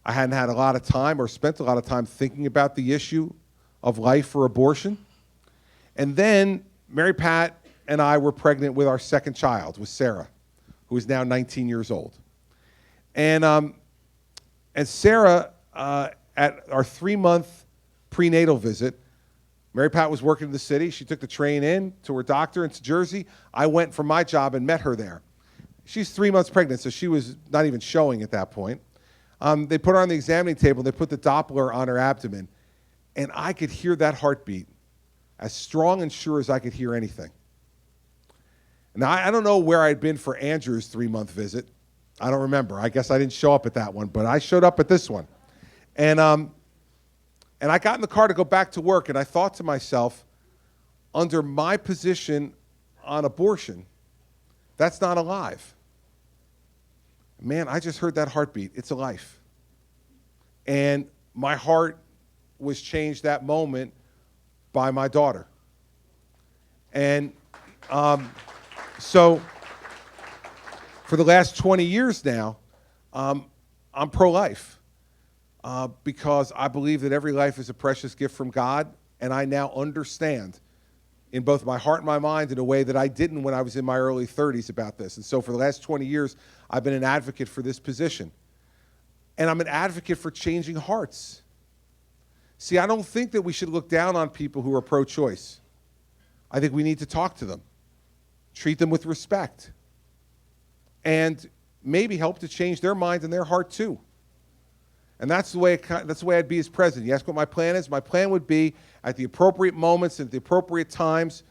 I hadn't had a lot of time or spent a lot of time thinking about the issue of life or abortion. And then Mary Pat and I were pregnant with our second child, with Sarah, who is now 19 years old. And Sarah, at our 3-month prenatal visit, Mary Pat was working in the city. She took the train in to her doctor into Jersey. I went for my job and met her there. She's 3 months pregnant, so she was not even showing at that point. They put her on the examining table. They put the Doppler on her abdomen, and I could hear that heartbeat as strong and sure as I could hear anything. Now, I don't know where I'd been for Andrew's 3-month visit. I don't remember. I guess I didn't show up at that one, but I showed up at this one. And I got in the car to go back to work, and I thought to myself, under my position on abortion, that's not alive. Man, I just heard that heartbeat. It's a life. And my heart was changed that moment by my daughter. And so for the last 20 years now, I'm pro-life because I believe that every life is a precious gift from God, and I now understand in both my heart and my mind in a way that I didn't when I was in my early 30s about this. And so for the last 20 years, I've been an advocate for this position. And I'm an advocate for changing hearts. See, I don't think that we should look down on people who are pro-choice. I think we need to talk to them, treat them with respect, and maybe help to change their mind and their heart too. And that's the way I'd be as president. You ask what my plan is? My plan would be at the appropriate moments and at the appropriate times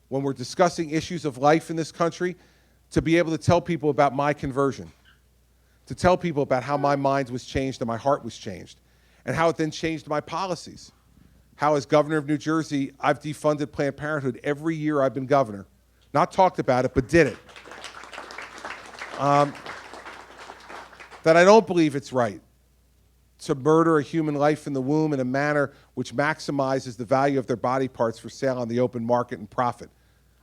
when we're discussing issues of life in this country to be able to tell people about my conversion, to tell people about how my mind was changed and my heart was changed, and how it then changed my policies. How, as governor of New Jersey, I've defunded Planned Parenthood every year I've been governor. Not talked about it, but did it. That I don't believe it's right to murder a human life in the womb in a manner which maximizes the value of their body parts for sale on the open market and profit.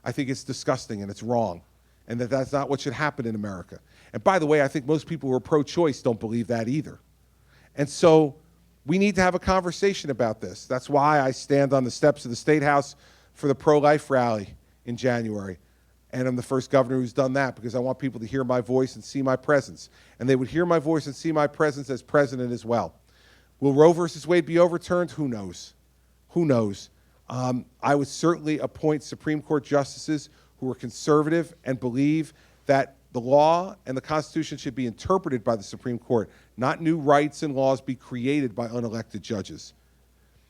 I think it's disgusting and it's wrong, and that's not what should happen in America. And by the way, I think most people who are pro-choice don't believe that either. And so we need to have a conversation about this. That's why I stand on the steps of the State House for the pro-life rally in January. And I'm the first governor who's done that because I want people to hear my voice and see my presence. And they would hear my voice and see my presence as president as well. Will Roe versus Wade be overturned? Who knows? Who knows? I would certainly appoint Supreme Court justices who are conservative and believe that the law and the Constitution should be interpreted by the Supreme Court, not new rights and laws be created by unelected judges.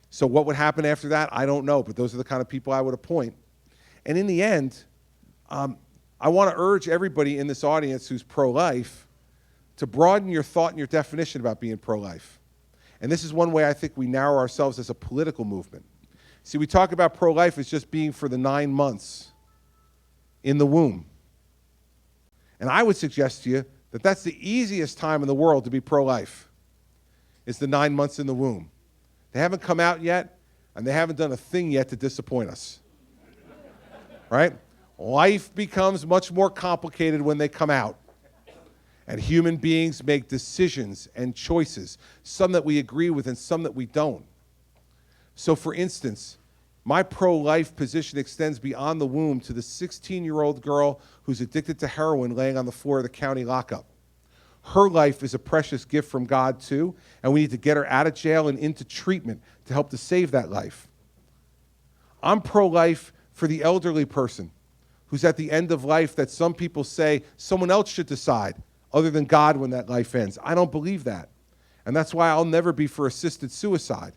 So what would happen after that? I don't know, but those are the kind of people I would appoint. And in the end, I want to urge everybody in this audience who's pro-life to broaden your thought and your definition about being pro-life. And this is one way I think we narrow ourselves as a political movement. See, we talk about pro-life as just being for the 9 months in the womb. And I would suggest to you that that's the easiest time in the world to be pro-life, is the 9 months in the womb. They haven't come out yet, and they haven't done a thing yet to disappoint us. Right? Life becomes much more complicated when they come out. And human beings make decisions and choices, some that we agree with and some that we don't. So for instance, my pro-life position extends beyond the womb to the 16-year-old girl who's addicted to heroin laying on the floor of the county lockup. Her life is a precious gift from God too, and we need to get her out of jail and into treatment to help to save that life. I'm pro-life for the elderly person who's at the end of life that some people say someone else should decide other than God when that life ends. I don't believe that. And that's why I'll never be for assisted suicide,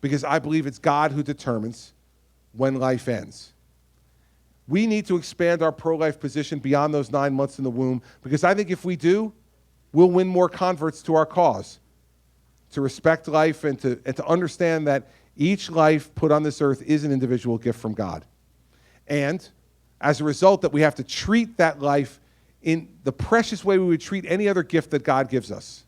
because I believe it's God who determines when life ends. We need to expand our pro-life position beyond those 9 months in the womb, because I think if we do, we'll win more converts to our cause, to respect life and to understand that each life put on this earth is an individual gift from God. And as a result, that we have to treat that life in the precious way we would treat any other gift that God gives us.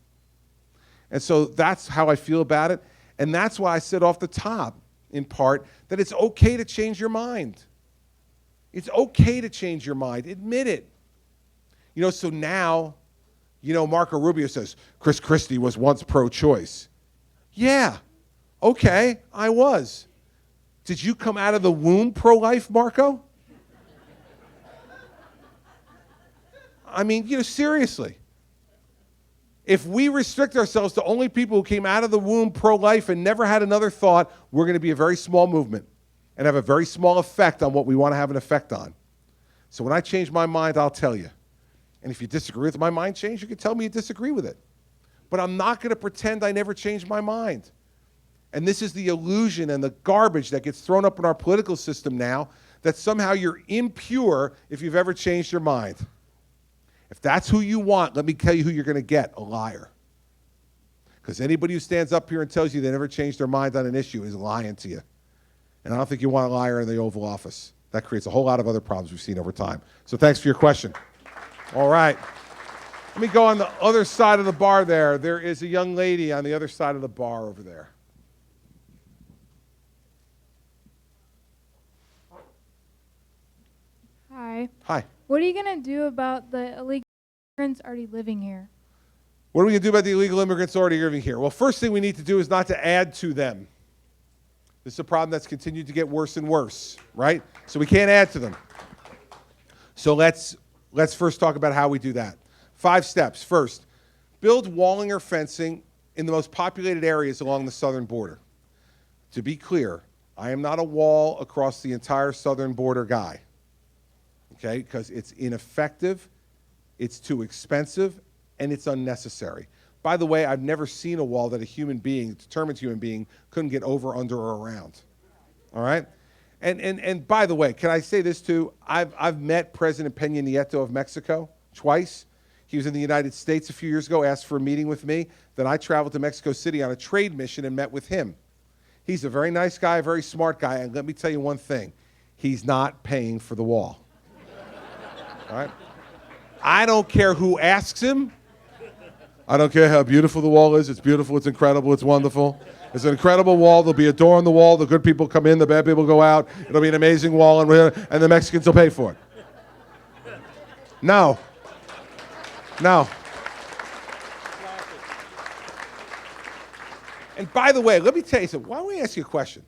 And so that's how I feel about it. And that's why I said off the top, in part, that it's okay to change your mind. It's okay to change your mind. Admit it. You know, so now, you know, Marco Rubio says, Christie was once pro-choice. Yeah, okay, I was. Did you come out of the womb pro-life, Marco? I mean, you know, seriously. If we restrict ourselves to only people who came out of the womb pro-life and never had another thought, we're going to be a very small movement and have a very small effect on what we want to have an effect on. So when I change my mind, I'll tell you. And if you disagree with my mind change, you can tell me you disagree with it. But I'm not going to pretend I never changed my mind. And this is the illusion and the garbage that gets thrown up in our political system now, that somehow you're impure if you've ever changed your mind. If that's who you want, let me tell you who you're going to get, a liar. Because anybody who stands up here and tells you they never changed their mind on an issue is lying to you. And I don't think you want a liar in the Oval Office. That creates a whole lot of other problems we've seen over time. So thanks for your question. All right. Let me go on the other side of the bar there. There is a young lady on the other side of the bar over there. Hi. Hi. What are you going to do about the illegal immigrants already living here? What are we going to do about the illegal immigrants already living here? Well, first thing we need to do is not to add to them. This is a problem that's continued to get worse and worse, right? So we can't add to them. So let's first talk about how we do that. 5 steps. First, build walling or fencing in the most populated areas along the southern border. To be clear, I am not a wall across the entire southern border guy, okay? Because it's ineffective, it's too expensive, and it's unnecessary. By the way, I've never seen a wall that a human being, a determined human being, couldn't get over, under, or around, all right? And by the way, can I say this too? I've met President Peña Nieto of Mexico twice. He was in the United States a few years ago, asked for a meeting with me. Then I traveled to Mexico City on a trade mission and met with him. He's a very nice guy, a very smart guy, and let me tell you one thing. He's not paying for the wall. All right? I don't care who asks him. I don't care how beautiful the wall is. It's beautiful, it's incredible, it's wonderful. It's an incredible wall. There'll be a door on the wall. The good people come in, the bad people go out. It'll be an amazing wall, and the Mexicans will pay for it. No. No. And by the way, let me tell you something. Why don't we ask you a question?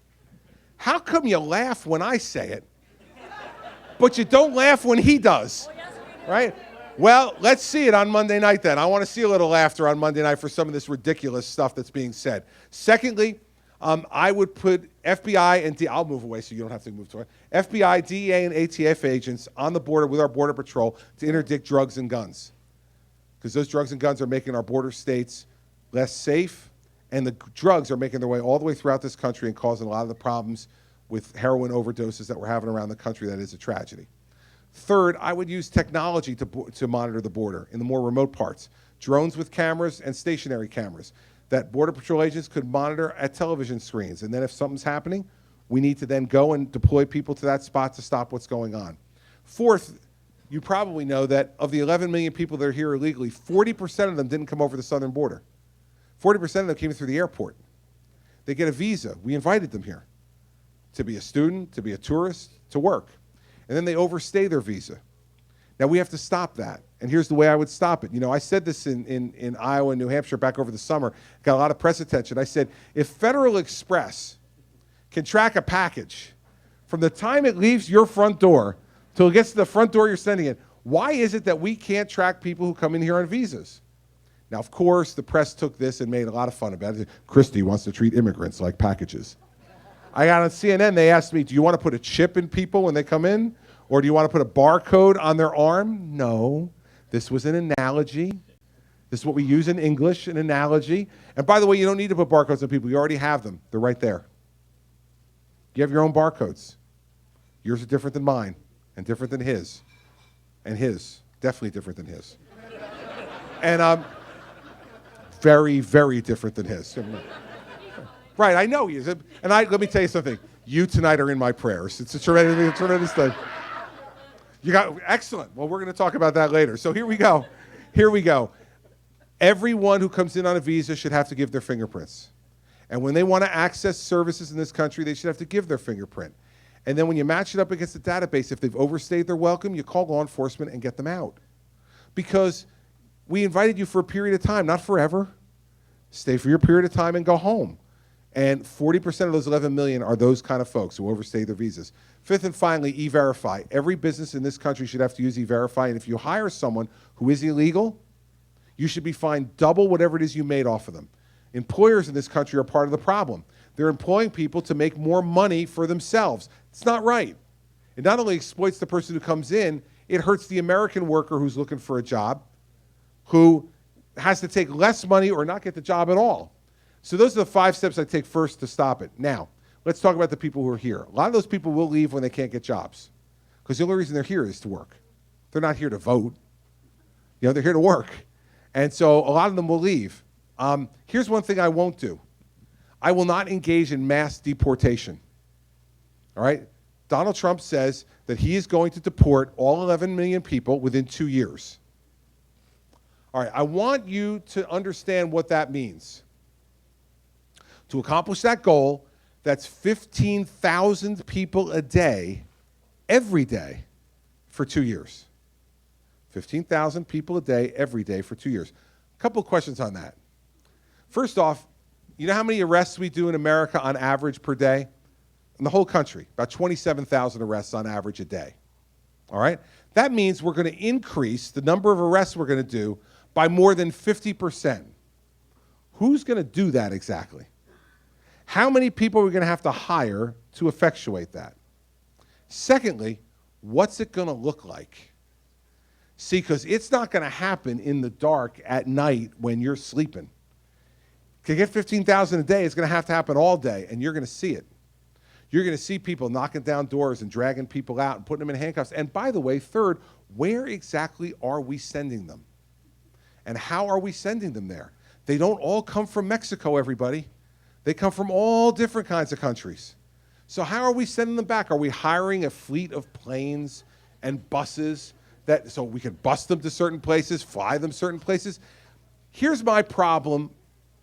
How come you laugh when I say it, but you don't laugh when he does? Right? Well, let's see it on Monday night then. I want to see a little laughter on Monday night for some of this ridiculous stuff that's being said. Secondly, I would put FBI and I'll move away so you don't have to move to it. FBI, DEA, and ATF agents on the border with our Border Patrol to interdict drugs and guns. Because those drugs and guns are making our border states less safe, and the drugs are making their way all the way throughout this country and causing a lot of the problems with heroin overdoses that we're having around the country. That is a tragedy. Third, I would use technology to monitor the border in the more remote parts. Drones with cameras and stationary cameras that Border Patrol agents could monitor at television screens. And then if something's happening, we need to then go and deploy people to that spot to stop what's going on. Fourth, you probably know that of the 11 million people that are here illegally, 40% of them didn't come over the southern border. 40% of them came through the airport. They get a visa. We invited them here to be a student, to be a tourist, to work. And then they overstay their visa. Now we have to stop that. And here's the way I would stop it. You know, I said this in Iowa and New Hampshire back over the summer, got a lot of press attention. I said, if Federal Express can track a package from the time it leaves your front door till it gets to the front door you're sending it, why is it that we can't track people who come in here on visas? Now, of course, the press took this and made a lot of fun about it. Christie wants to treat immigrants like packages. I got on CNN, they asked me, do you want to put a chip in people when they come in? Or do you want to put a barcode on their arm? No. This was an analogy. This is what we use in English, an analogy. And by the way, you don't need to put barcodes on people. You already have them. They're right there. You have your own barcodes. Yours are different than mine, and different than his. And his. Definitely different than his. And very, very different than his. Right, I know he is. And let me tell you something. You tonight are in my prayers. It's a tremendous thing. You got, excellent. Well, we're going to talk about that later. So here we go. Here we go. Everyone who comes in on a visa should have to give their fingerprints. And when they want to access services in this country, they should have to give their fingerprint. And then when you match it up against the database, if they've overstayed their welcome, you call law enforcement and get them out. Because we invited you for a period of time, not forever. Stay for your period of time and go home. And 40% of those 11 million are those kind of folks who overstay their visas. Fifth and finally, E-Verify. Every business in this country should have to use E-Verify, and if you hire someone who is illegal, you should be fined double whatever it is you made off of them. Employers in this country are part of the problem. They're employing people to make more money for themselves. It's not right. It not only exploits the person who comes in, it hurts the American worker who's looking for a job, who has to take less money or not get the job at all. So those are the 5 steps I take first to stop it. Now, let's talk about the people who are here. A lot of those people will leave when they can't get jobs, because the only reason they're here is to work. They're not here to vote. You know, they're here to work. And so a lot of them will leave. Here's one thing I won't do. I will not engage in mass deportation. All right? Donald Trump says that he is going to deport all 11 million people within 2 years. All right, I want you to understand what that means. To accomplish that goal, that's 15,000 people a day, every day, for 2 years. 15,000 people a day, every day, for 2 years. A couple of questions on that. First off, you know how many arrests we do in America on average per day? in the whole country, about 27,000 arrests on average a day. All right? That means we're going to increase the number of arrests we're going to do by more than 50%. Who's going to do that exactly? How many people are we going to have to hire to effectuate that? Secondly, what's it going to look like? See, because it's not going to happen in the dark at night when you're sleeping. To get 15,000 a day, it's going to happen all day, and you're going to see it. You're going to see people knocking down doors and dragging people out and putting them in handcuffs. And by the way, third, where exactly are we sending them? And how are we sending them there? They don't all come from Mexico, everybody. They come from all different kinds of countries. So how are we sending them back? Are we hiring a fleet of planes and buses so we can bus them to certain places, fly them certain places? Here's my problem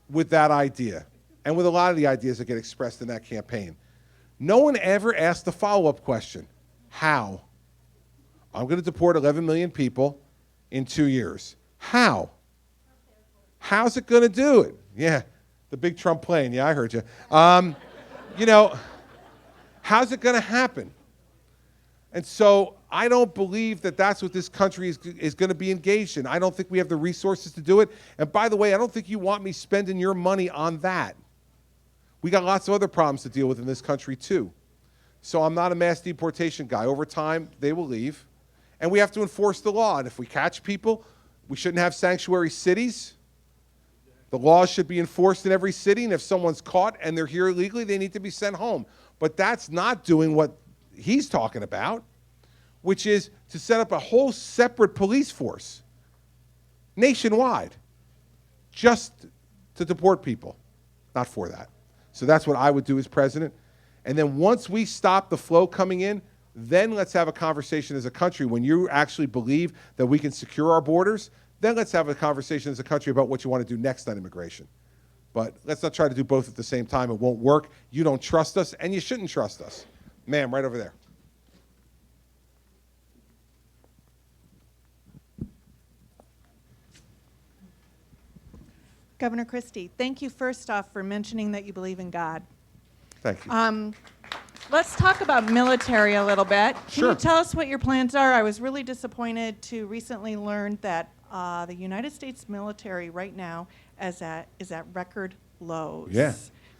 with that idea, and with a lot of the ideas that get expressed in that campaign. No one ever asked the follow-up question, how? I'm going to deport 11 million people in 2 years. How? How's it going to do it? Yeah, the big Trump plane. Yeah, I heard you. You know, how's it going to happen? And so I don't believe that that's what this country is going to be engaged in. I don't think we have the resources to do it. And by the way, I don't think you want me spending your money on that. We got lots of other problems to deal with in this country too. So I'm not a mass deportation guy. Over time, they will leave. And we have to enforce the law. And if we catch people, we shouldn't have sanctuary cities. The laws should be enforced in every city. And if someone's caught and they're here illegally, they need to be sent home. But that's not doing what he's talking about, which is to set up a whole separate police force nationwide just to deport people. Not for that. So that's what I would do as president. And then once we stop the flow coming in, then let's have a conversation as a country. When you actually believe that we can secure our borders, then let's have a conversation as a country about what you want to do next on immigration. But let's not try to do both at the same time. It won't work. You don't trust us, and you shouldn't trust us. Ma'am, right over there. Governor Christie, thank you first off for mentioning that you believe in God. Thank you. Let's talk about military a little bit. Can Sure. you tell us what your plans are? I was really disappointed to recently learn that the United States military right now is at record lows. Yeah.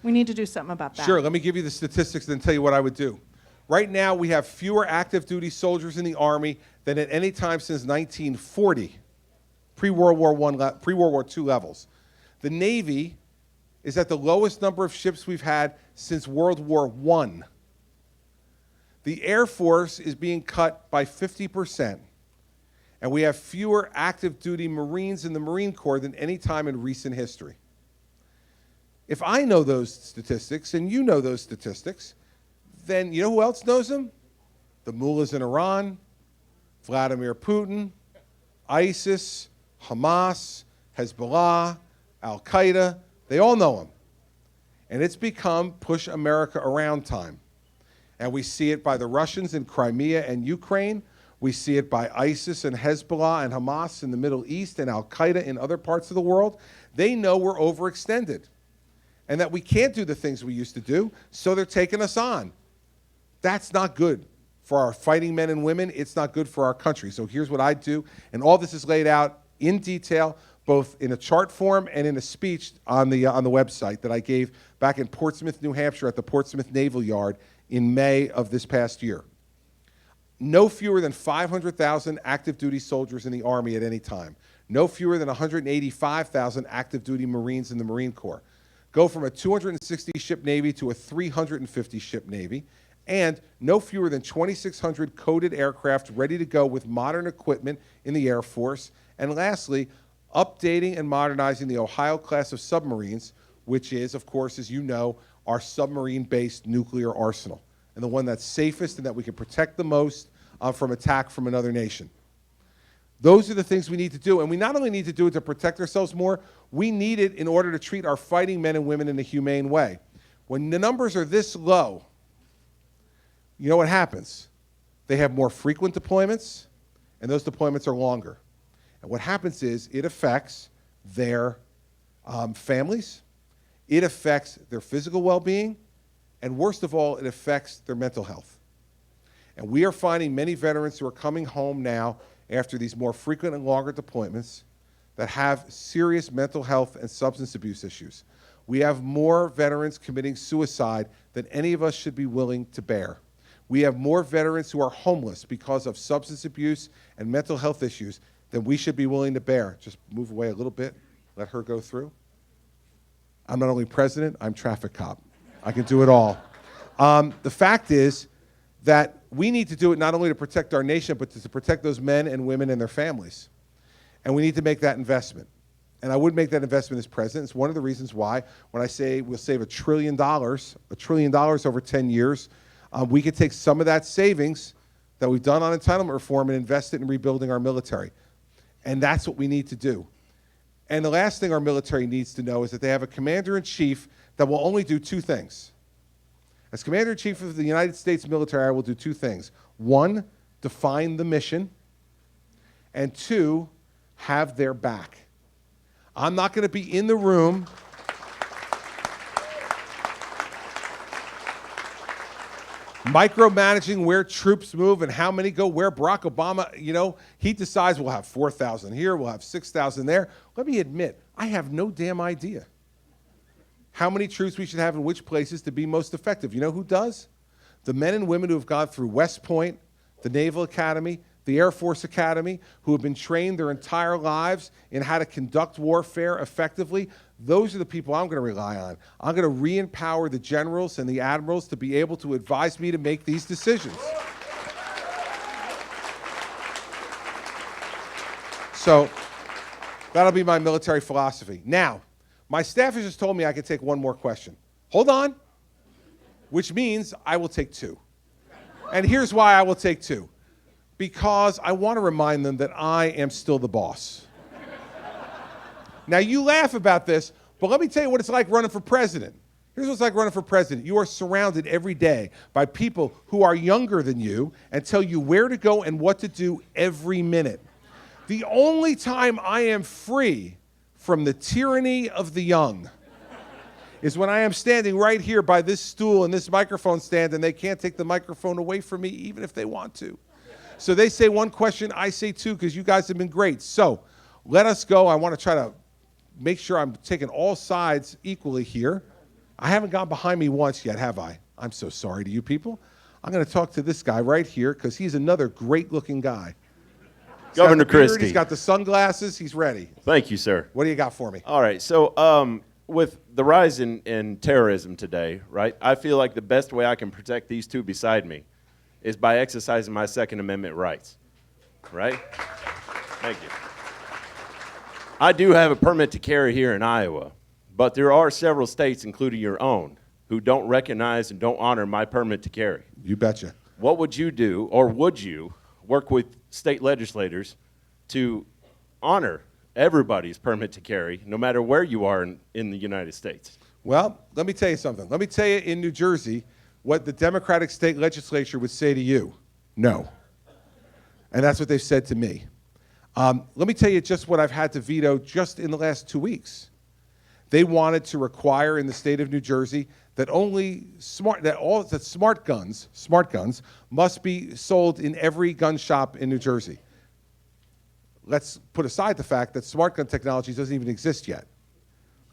We need to do something about that. Sure, let me give you the statistics and then tell you what I would do. Right now, we have fewer active duty soldiers in the Army than at any time since 1940, pre-World War II levels. The Navy is at the lowest number of ships we've had since World War I. The Air Force is being cut by 50%, and we have fewer active duty Marines in the Marine Corps than any time in recent history. If I know those statistics and you know those statistics, then you know who else knows them? The mullahs in Iran, Vladimir Putin, ISIS, Hamas, Hezbollah, Al-Qaeda, they all know him. And it's become push America around time. And we see it by the Russians in Crimea and Ukraine. We see it by ISIS and Hezbollah and Hamas in the Middle East and Al-Qaeda in other parts of the world. They know we're overextended and that we can't do the things we used to do, so they're taking us on. That's not good for our fighting men and women. It's not good for our country. So here's what I do, and all this is laid out in detail, both in a chart form and in a speech on the website that I gave back in Portsmouth, New Hampshire at the Portsmouth Naval Yard in May of this past year. No fewer than 500,000 active duty soldiers in the Army at any time. No fewer than 185,000 active duty Marines in the Marine Corps. Go from a 260-ship Navy to a 350-ship Navy, and no fewer than 2,600 coded aircraft ready to go with modern equipment in the Air Force. And lastly, updating and modernizing the Ohio class of submarines, which is, of course, as you know, our submarine-based nuclear arsenal, and the one that's safest and that we can protect the most from attack from another nation. Those are the things we need to do, and we not only need to do it to protect ourselves more, we need it in order to treat our fighting men and women in a humane way. When the numbers are this low, you know what happens? They have more frequent deployments, and those deployments are longer. And what happens is it affects their families, it affects their physical well-being, And worst of all, it affects their mental health. And we are finding many veterans who are coming home now after these more frequent and longer deployments that have serious mental health and substance abuse issues. We have more veterans committing suicide than any of us should be willing to bear. We have more veterans who are homeless because of substance abuse and mental health issues than we should be willing to bear. Just move away a little bit, let her go through. I'm not only president, I'm traffic cop. I can do it all. The fact is that we need to do it not only to protect our nation, but to protect those men and women and their families. And we need to make that investment. And I would make that investment as president. It's one of the reasons why, when I say we'll save $1 trillion over 10 years, we could take some of that savings that we've done on entitlement reform and invest it in rebuilding our military. And that's what we need to do. And the last thing our military needs to know is that they have a commander-in-chief that will only do two things. As commander-in-chief of the United States military, I will do two things. One, define the mission. And two, have their back. I'm not going to be in the room micromanaging where troops move and how many go where. Barack Obama, he decides we'll have 4,000 here, we'll have 6,000 there. Let me admit, I have no damn idea how many troops we should have in which places to be most effective. You know who does? The men and women who have gone through West Point, the Naval Academy, the Air Force Academy, who have been trained their entire lives in how to conduct warfare effectively. Those are the people I'm going to rely on. I'm going to re-empower the generals and the admirals to be able to advise me to make these decisions. So that'll be my military philosophy. Now, my staff has just told me I can take one more question. Hold on. Which means I will take two. And here's why I will take two. Because I want to remind them that I am still the boss. Now, you laugh about this, but let me tell you what it's like running for president. Here's what it's like running for president. You are surrounded every day by people who are younger than you and tell you where to go and what to do every minute. The only time I am free from the tyranny of the young is when I am standing right here by this stool and this microphone stand, and they can't take the microphone away from me even if they want to. So they say one question, I say two, because you guys have been great. So let us go. I want to try to make sure I'm taking all sides equally here. I haven't gone behind me once yet, have I? I'm so sorry to you people. I'm going to talk to this guy right here because he's another great-looking guy. Governor got the beard, Christie. He's got the sunglasses. He's ready. Thank you, sir. What do you got for me? All right. So with the rise in terrorism today, right, I feel like the best way I can protect these two beside me is by exercising my Second Amendment rights, right? Thank you. I do have a permit to carry here in Iowa, but there are several states, including your own, who don't recognize and don't honor my permit to carry. You betcha. What would you do, or would you work with state legislators to honor everybody's permit to carry, no matter where you are in the United States? Well, let me tell you something. Let me tell you in New Jersey what the Democratic state legislature would say to you. No. And that's what they've said to me. Let me tell you just what I've had to veto just in the last 2 weeks. They wanted to require in the state of New Jersey that smart guns must be sold in every gun shop in New Jersey. Let's put aside the fact that smart gun technology doesn't even exist yet.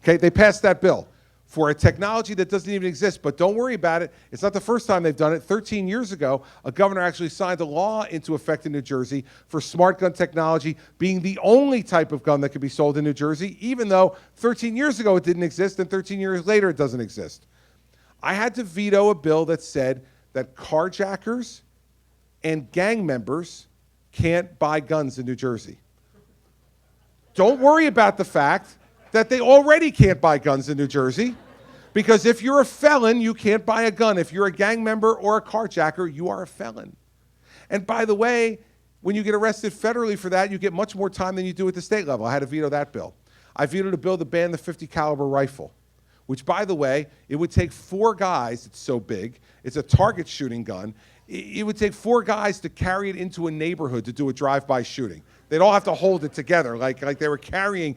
Okay, they passed that bill for a technology that doesn't even exist, but don't worry about it. It's not the first time they've done it. 13 years ago, a governor actually signed a law into effect in New Jersey for smart gun technology being the only type of gun that could be sold in New Jersey, even though 13 years ago it didn't exist, and 13 years later it doesn't exist. I had to veto a bill that said that carjackers and gang members can't buy guns in New Jersey. Don't worry about the fact that they already can't buy guns in New Jersey, because if you're a felon, you can't buy a gun. If you're a gang member or a carjacker, you are a felon. And by the way, when you get arrested federally for that, you get much more time than you do at the state level. I had to veto that bill. I vetoed a bill to ban the .50 caliber rifle, which, by the way, it would take 4 guys. It's so big. It's a target shooting gun. It would take 4 guys to carry it into a neighborhood to do a drive-by shooting. They'd all have to hold it together like they were carrying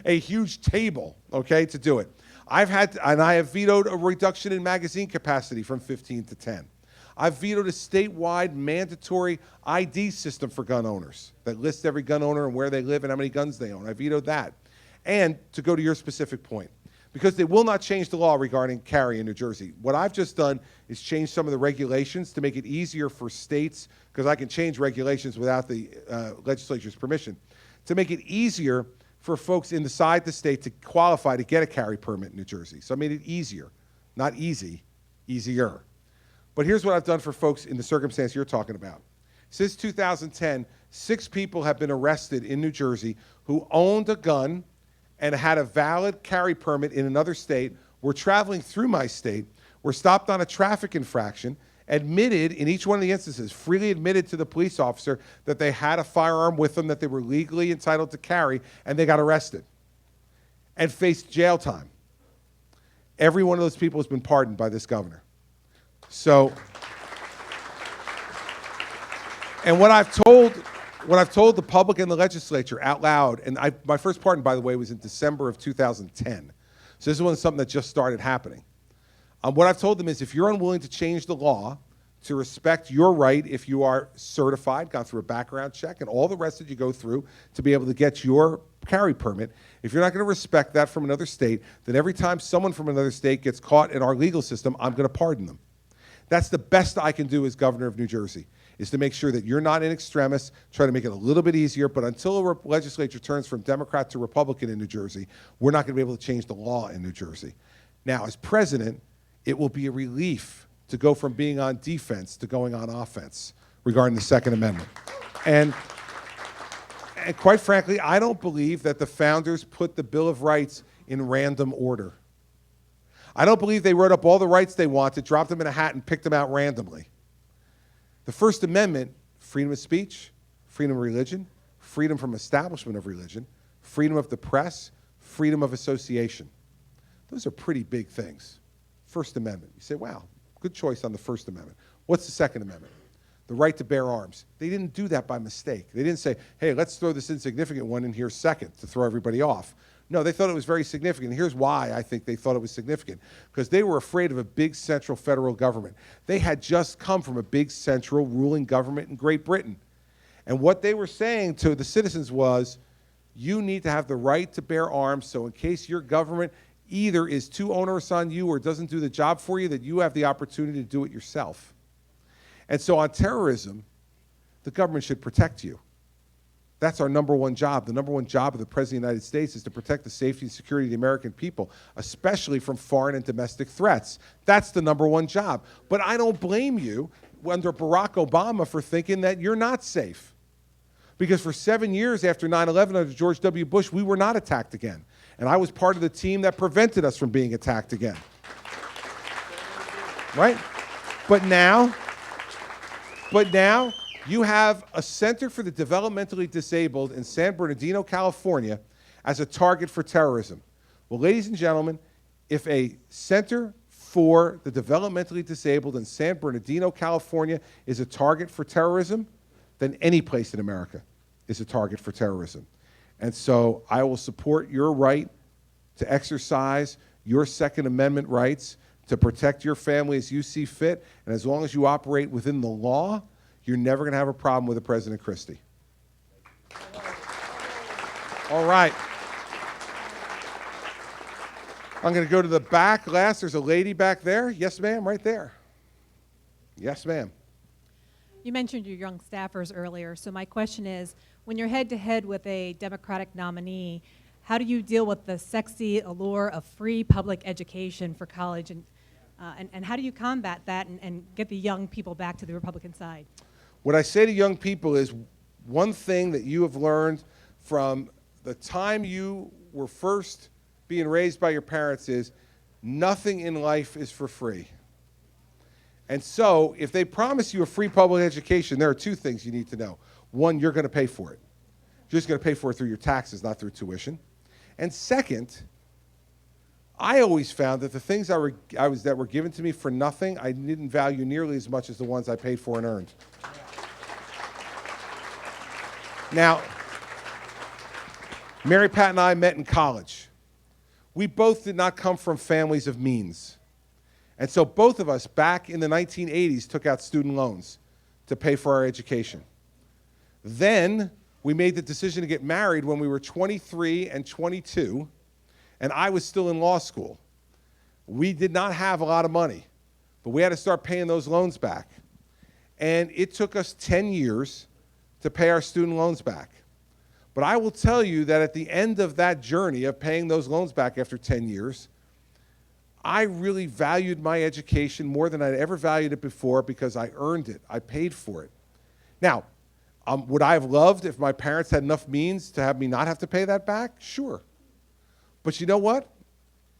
a huge table, okay, to do it. I have vetoed a reduction in magazine capacity from 15 to 10. I've vetoed a statewide mandatory ID system for gun owners that lists every gun owner and where they live and how many guns they own. I vetoed that. And to go to your specific point, because they will not change the law regarding carry in New Jersey. What I've just done is change some of the regulations to make it easier for states, because I can change regulations without the legislature's permission, to make it easier for folks inside the state to qualify to get a carry permit in New Jersey. So I made it easier, not easy, easier. But here's what I've done for folks in the circumstance you're talking about. Since 2010, 6 people have been arrested in New Jersey who owned a gun and had a valid carry permit in another state, were traveling through my state, were stopped on a traffic infraction, admitted in each one of the instances, freely admitted to the police officer that they had a firearm with them that they were legally entitled to carry, and they got arrested and faced jail time. Every one of those people has been pardoned by this governor. So, and what I've told the public and the legislature out loud, and my first pardon, by the way, was in December of 2010. So this wasn't something that just started happening. What I've told them is if you're unwilling to change the law to respect your right if you are certified, gone through a background check, and all the rest that you go through to be able to get your carry permit, if you're not going to respect that from another state, then every time someone from another state gets caught in our legal system, I'm going to pardon them. That's the best I can do as governor of New Jersey, is to make sure that you're not in extremis, try to make it a little bit easier, but until a legislature turns from Democrat to Republican in New Jersey, we're not going to be able to change the law in New Jersey. Now, as president, it will be a relief to go from being on defense to going on offense regarding the Second Amendment. And quite frankly, I don't believe that the founders put the Bill of Rights in random order. I don't believe they wrote up all the rights they wanted, dropped them in a hat, and picked them out randomly. The First Amendment, freedom of speech, freedom of religion, freedom from establishment of religion, freedom of the press, freedom of association. Those are pretty big things. First Amendment. You say, wow, good choice on the First Amendment. What's the Second Amendment? The right to bear arms. They didn't do that by mistake. They didn't say, hey, let's throw this insignificant one in here second to throw everybody off. No, they thought it was very significant. Here's why I think they thought it was significant. Because they were afraid of a big central federal government. They had just come from a big central ruling government in Great Britain. And what they were saying to the citizens was, you need to have the right to bear arms, so in case your government either is too onerous on you or doesn't do the job for you, that you have the opportunity to do it yourself. And so on terrorism, the government should protect you. That's our number one job. The number one job of the President of the United States is to protect the safety and security of the American people, especially from foreign and domestic threats. That's the number one job. But I don't blame you under Barack Obama for thinking that you're not safe. Because for 7 years after 9/11 under George W. Bush, we were not attacked again. And I was part of the team that prevented us from being attacked again. Right? But now, you have a Center for the Developmentally Disabled in San Bernardino, California, as a target for terrorism. Well, ladies and gentlemen, if a Center for the Developmentally Disabled in San Bernardino, California is a target for terrorism, then any place in America is a target for terrorism. And so I will support your right to exercise your Second Amendment rights to protect your family as you see fit. And as long as you operate within the law, you're never going to have a problem with President Christie. All right. I'm going to go to the back last. There's a lady back there. Yes, ma'am, right there. Yes, ma'am. You mentioned your young staffers earlier, so my question is, when you're head-to-head with a Democratic nominee, how do you deal with the sexy allure of free public education for college, and how do you combat that and get the young people back to the Republican side? What I say to young people is one thing that you have learned from the time you were first being raised by your parents is nothing in life is for free. And so if they promise you a free public education, there are two things you need to know. One, you're going to pay for it. You're just going to pay for it through your taxes, not through tuition. And second, I always found that the things that were given to me for nothing, I didn't value nearly as much as the ones I paid for and earned. Now, Mary Pat and I met in college. We both did not come from families of means. And so both of us back in the 1980s took out student loans to pay for our education. Then we made the decision to get married when we were 23 and 22, and I was still in law school. We did not have a lot of money, but we had to start paying those loans back. And it took us 10 years to pay our student loans back. But I will tell you that at the end of that journey of paying those loans back after 10 years, I really valued my education more than I'd ever valued it before because I earned it. I paid for it. Now, would I have loved if my parents had enough means to have me not have to pay that back? Sure. But you know what?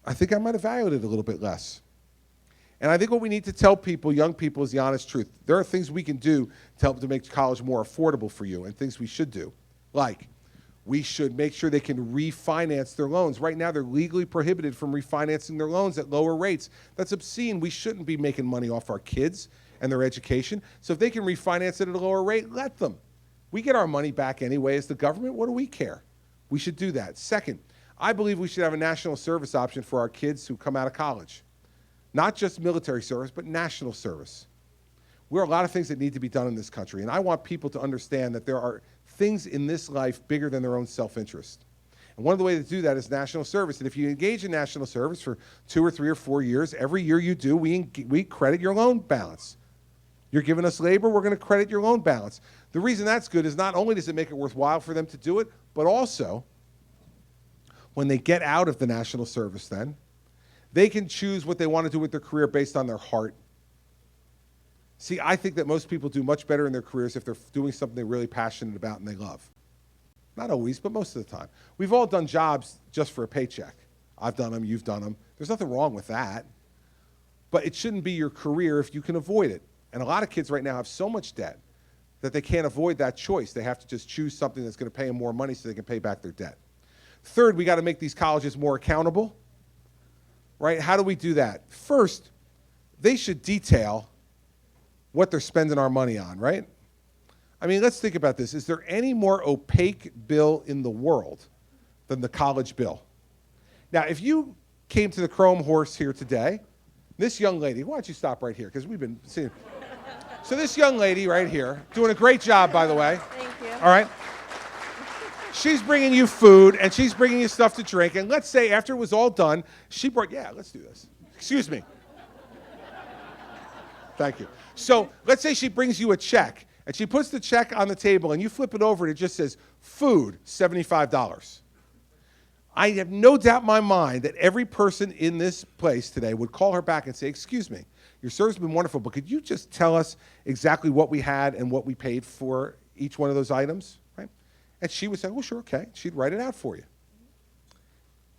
I think I might have valued it a little bit less. And I think what we need to tell people, young people, is the honest truth. There are things we can do to help to make college more affordable for you and things we should do. Like, we should make sure they can refinance their loans. Right now, they're legally prohibited from refinancing their loans at lower rates. That's obscene. We shouldn't be making money off our kids and their education. So if they can refinance it at a lower rate, let them. We get our money back anyway as the government. What do we care? We should do that. Second, I believe we should have a national service option for our kids who come out of college. Not just military service, but national service. There are a lot of things that need to be done in this country, and I want people to understand that there are things in this life bigger than their own self-interest. And one of the ways to do that is national service. And if you engage in national service for 2 or 3 or 4 years, every year you do, we credit your loan balance. You're giving us labor, we're going to credit your loan balance. The reason that's good is not only does it make it worthwhile for them to do it, but also when they get out of the national service then, they can choose what they want to do with their career based on their heart. See, I think that most people do much better in their careers if they're doing something they're really passionate about and they love. Not always, but most of the time. We've all done jobs just for a paycheck. I've done them, you've done them. There's nothing wrong with that. But it shouldn't be your career if you can avoid it. And a lot of kids right now have so much debt that they can't avoid that choice. They have to just choose something that's going to pay them more money so they can pay back their debt. Third, we got to make these colleges more accountable. Right? How do we do that? First, they should detail what they're spending our money on, right? I mean, let's think about this. Is there any more opaque bill in the world than the college bill? Now, if you came to the Chrome Horse here today, this young lady, why don't you stop right here, because we've been seeing. So this young lady right here, doing a great job, by the way. Thank you. All right? She's bringing you food, and she's bringing you stuff to drink, and let's say after it was all done, she brought, yeah, let's do this. Excuse me. Thank you. So let's say she brings you a check, and she puts the check on the table, and you flip it over, and it just says, food, $75. I have no doubt in my mind that every person in this place today would call her back and say, excuse me, your service has been wonderful, but could you just tell us exactly what we had and what we paid for each one of those items? Right? And she would say, well, sure, okay. She'd write it out for you.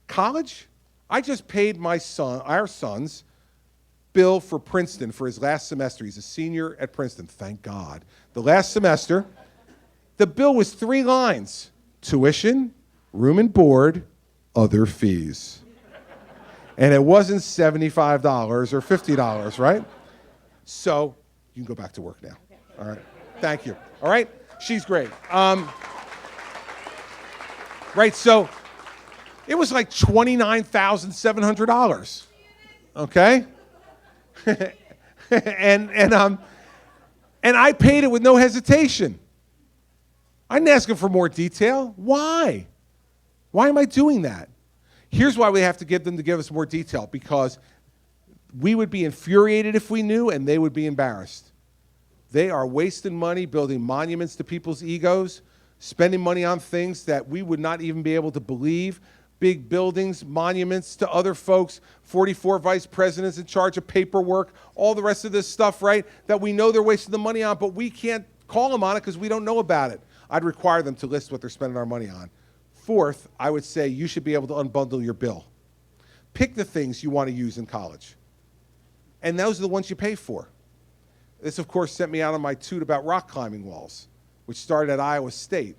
College, I just paid our son's bill for Princeton for his last semester. He's a senior at Princeton, thank God. The last semester, the bill was 3 lines. Tuition, room and board, other fees. And it wasn't $75 or $50, right? So you can go back to work now. All right. Thank you. All right? She's great. Right, so it was like $29,700. Okay? and I paid it with no hesitation. I didn't ask him for more detail. Why? Why am I doing that? Here's why we have to get them to give us more detail, because we would be infuriated if we knew, and they would be embarrassed. They are wasting money building monuments to people's egos, spending money on things that we would not even be able to believe. Big buildings, monuments to other folks, 44 vice presidents in charge of paperwork, all the rest of this stuff, right, that we know they're wasting the money on, but we can't call them on it because we don't know about it. I'd require them to list what they're spending our money on. Fourth, I would say you should be able to unbundle your bill. Pick the things you want to use in college. And those are the ones you pay for. This, of course, sent me out on my toot about rock climbing walls, which started at Iowa State.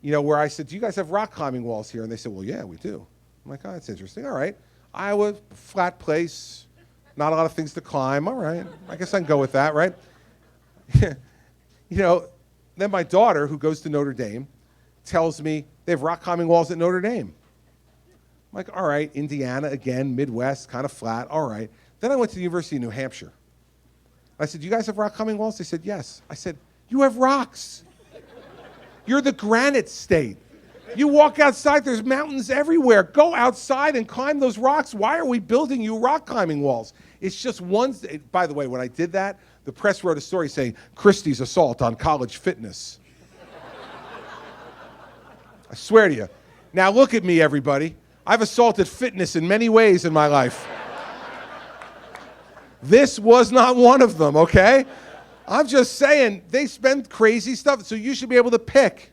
You know, where I said, do you guys have rock climbing walls here? And they said, well, yeah, we do. I'm like, oh, that's interesting. All right. Iowa, flat place, not a lot of things to climb. All right. I guess I can go with that, right? You know, then my daughter, who goes to Notre Dame, tells me they have rock climbing walls at Notre Dame. I'm like, all right, Indiana again, Midwest, kind of flat, all right. Then I went to the University of New Hampshire. I said, you guys have rock climbing walls? They said, yes. I said, you have rocks. You're the granite state. You walk outside, there's mountains everywhere. Go outside and climb those rocks. Why are we building you rock climbing walls? It's just one, by the way, when I did that, the press wrote a story saying, Christie's assault on college fitness. I swear to you. Now look at me, everybody. I've assaulted fitness in many ways in my life. This was not one of them, okay? I'm just saying, they spend crazy stuff, so you should be able to pick.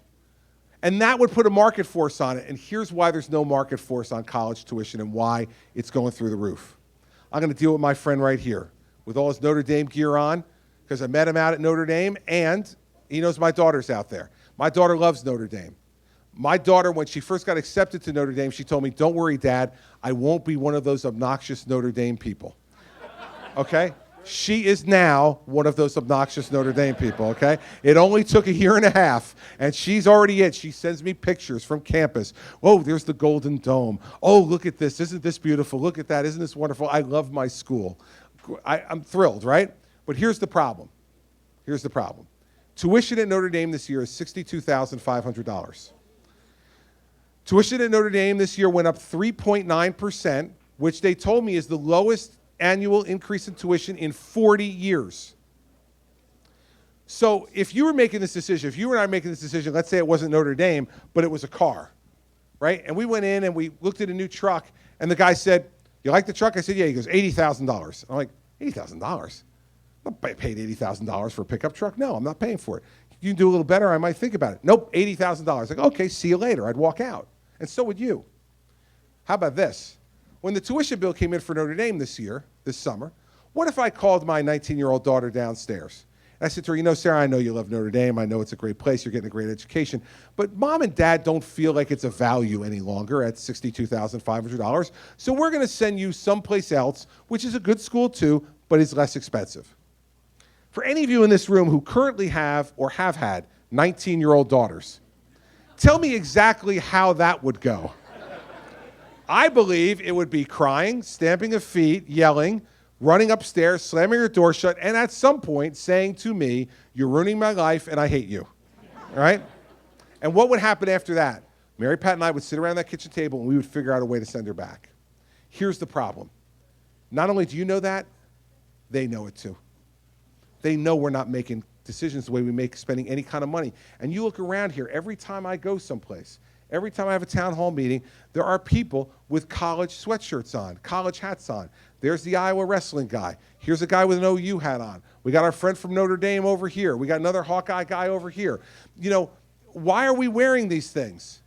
And that would put a market force on it. And here's why there's no market force on college tuition and why it's going through the roof. I'm going to deal with my friend right here with all his Notre Dame gear on, because I met him out at Notre Dame, and he knows my daughter's out there. My daughter loves Notre Dame. My daughter, when she first got accepted to Notre Dame, she told me, don't worry, Dad, I won't be one of those obnoxious Notre Dame people. Okay? She is now one of those obnoxious Notre Dame people, okay? It only took a year and a half, and she's already it. She sends me pictures from campus. Oh, there's the Golden Dome. Oh, look at this. Isn't this beautiful? Look at that. Isn't this wonderful? I love my school. I'm thrilled, right? But here's the problem. Here's the problem. Tuition at Notre Dame this year is $62,500. Tuition at Notre Dame this year went up 3.9%, which they told me is the lowest annual increase in tuition in 40 years. So if you were making this decision, if you and I were making this decision, let's say it wasn't Notre Dame, but it was a car, right? And we went in and we looked at a new truck, and the guy said, you like the truck? I said, yeah. He goes, $80,000. I'm like, $80,000? I'm not paid $80,000 for a pickup truck. No, I'm not paying for it. You can do a little better, I might think about it. Nope, $80,000. Like, okay, see you later. I'd walk out. And so would you. How about this? When the tuition bill came in for Notre Dame this summer, what if I called my 19-year-old daughter downstairs? And I said to her, you know, Sarah, I know you love Notre Dame. I know it's a great place. You're getting a great education. But Mom and Dad don't feel like it's a value any longer at $62,500. So we're going to send you someplace else, which is a good school too, but is less expensive. For any of you in this room who currently have or have had 19-year-old daughters, tell me exactly how that would go. I believe it would be crying, stamping of feet, yelling, running upstairs, slamming your door shut, and at some point saying to me, you're ruining my life and I hate you, all right? And what would happen after that? Mary Pat and I would sit around that kitchen table and we would figure out a way to send her back. Here's the problem. Not only do you know that, they know it too. They know we're not making decisions the way we make spending any kind of money. And you look around here, every time I go someplace, every time I have a town hall meeting, there are people with college sweatshirts on, college hats on. There's the Iowa wrestling guy. Here's a guy with an OU hat on. We got our friend from Notre Dame over here. We got another Hawkeye guy over here. You know, why are we wearing these things?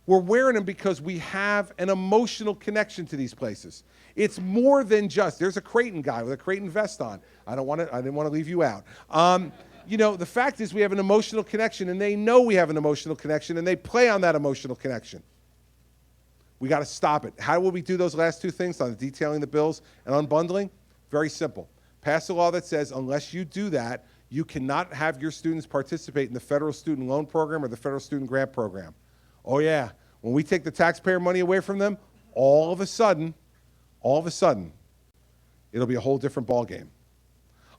We're wearing them because we have an emotional connection to these places. It's more than just, there's a Creighton guy with a Creighton vest on. I didn't want to leave you out. You know, the fact is we have an emotional connection, and they know we have an emotional connection, and they play on that emotional connection. We got to stop it. How will we do those last two things on detailing the bills and unbundling? Very simple. Pass a law that says unless you do that, you cannot have your students participate in the federal student loan program or the federal student grant program. Oh yeah, when we take the taxpayer money away from them, all of a sudden, it'll be a whole different ballgame.